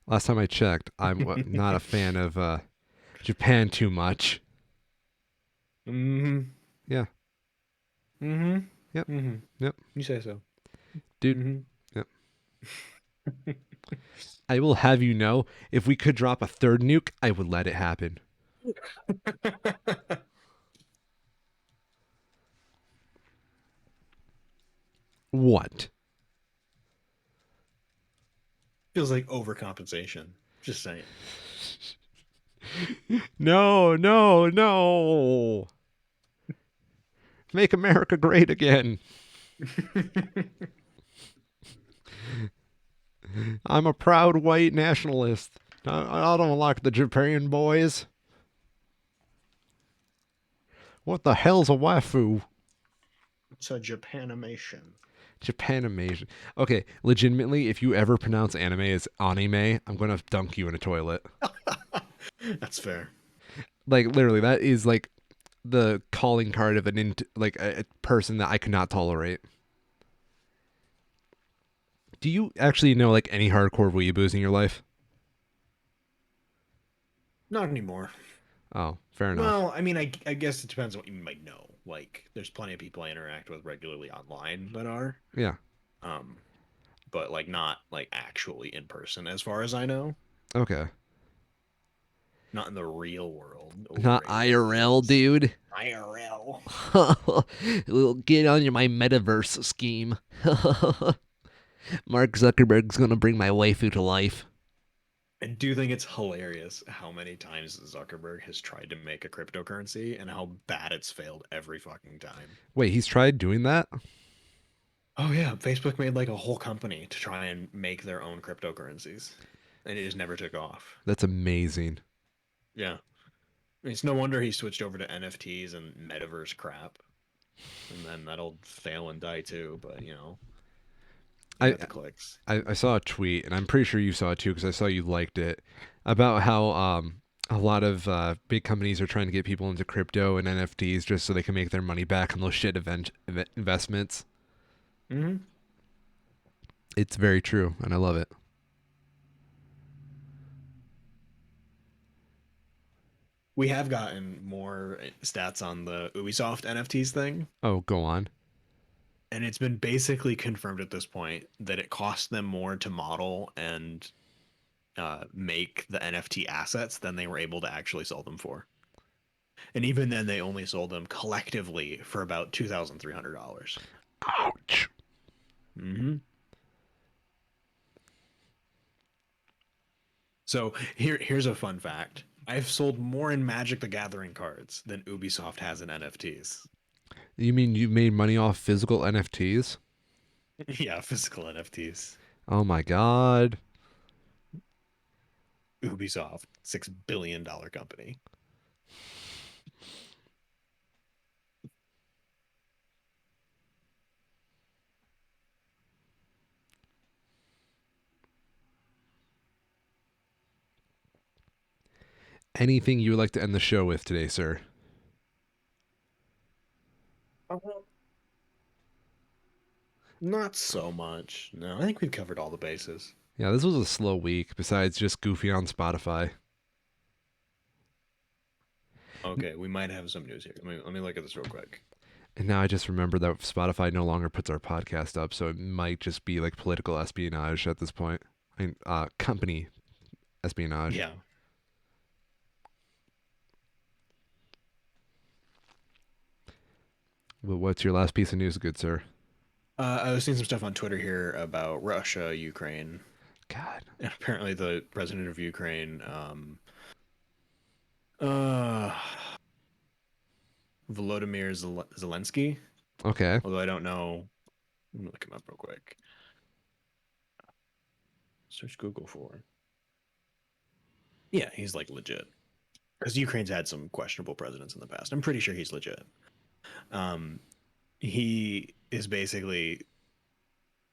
Last time I checked, I'm not a fan of Japan too much. mm-hmm. Yeah. Mm-hmm. Yep. Mm-hmm. Yep. You say so. Dude, Hmm. yeah. I will have you know, if we could drop a third nuke, I would let it happen. What? Feels like overcompensation. Just saying. No, no, no. Make America great again. I'm a proud white nationalist. I don't like the Japan boys. What the hell's a waifu? It's a Japanimation. Japanimation. Okay, legitimately, if you ever pronounce anime as anime, I'm gonna dunk you in a toilet. That's fair. Like literally, that is like the calling card of like a person that I could not tolerate. Do you actually know like any hardcore weeaboos in your life? Not anymore. Oh, fair enough. Well, I mean, I guess it depends on what you might know. Like, there's plenty of people I interact with regularly online that are, Yeah. um, but like not like actually in person, as far as I know. Okay. Not in the real world Not over IRL, aliens. dude. IRL. We'll get on my metaverse scheme. Mark Zuckerberg's gonna bring my waifu to life. I do think it's hilarious how many times Zuckerberg has tried to make a cryptocurrency and how bad it's failed every fucking time. Wait, he's tried doing that? Oh yeah, Facebook made like a whole company to try and make their own cryptocurrencies, and it just never took off. That's amazing. Yeah, it's no wonder he switched over to NFTs and metaverse crap, and then that'll fail and die too. But he I, got the clicks. I saw a tweet, and I'm pretty sure you saw it too because I saw you liked it, about how a lot of big companies are trying to get people into crypto and NFTs just so they can make their money back on those investments. Hmm. It's very true, and I love it. We have gotten more stats on the Ubisoft NFTs thing, Oh, go on. and it's been basically confirmed at this point that it cost them more to model and make the NFT assets than they were able to actually sell them for. And even then, they only sold them collectively for about $2,300. Ouch. Mm-hmm. So here's a fun fact. I've sold more in Magic the Gathering cards than Ubisoft has in NFTs. You mean you made money off physical NFTs? Yeah, physical NFTs. Oh my god. Ubisoft, $6 billion company. Anything you would like to end the show with today, sir? Not so much. No, I think we've covered all the bases. Yeah, this was a slow week, besides just goofy on Spotify. Okay, we might have some news here. Let me look at this real quick. And now I just remember that Spotify no longer puts our podcast up, so it might just be like political espionage at this point. I mean, company espionage. Yeah. Well, what's your last piece of news, good sir? I was seeing some stuff on Twitter here about Russia, Ukraine. God. And apparently, the president of Ukraine, uh, Volodymyr Zelensky. Okay. Although I don't know. Let me look him up real quick. Search Google for. Yeah, he's like legit. Because Ukraine's had some questionable presidents in the past. I'm pretty sure he's legit. Um, he is basically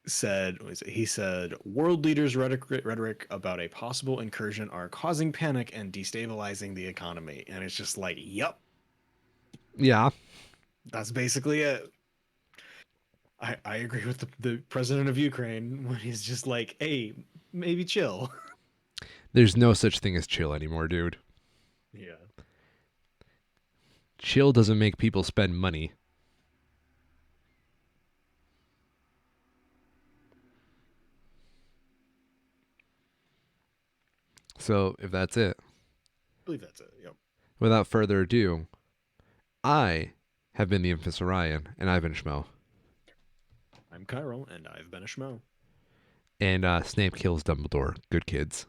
said he said world leaders rhetoric about a possible incursion are causing panic and destabilizing the economy, and it's just like, yep, Yeah. that's basically it. I agree with the president of Ukraine when he's just like, hey, maybe chill. There's no such thing as chill anymore, dude. Yeah. Chill doesn't make people spend money. So if that's it, I believe that's it. Yep. without further ado, I have been the Infamous Orion, and I've been Schmo. I'm Cairo, and I've been a schmo. And Snape kills Dumbledore. Good kids.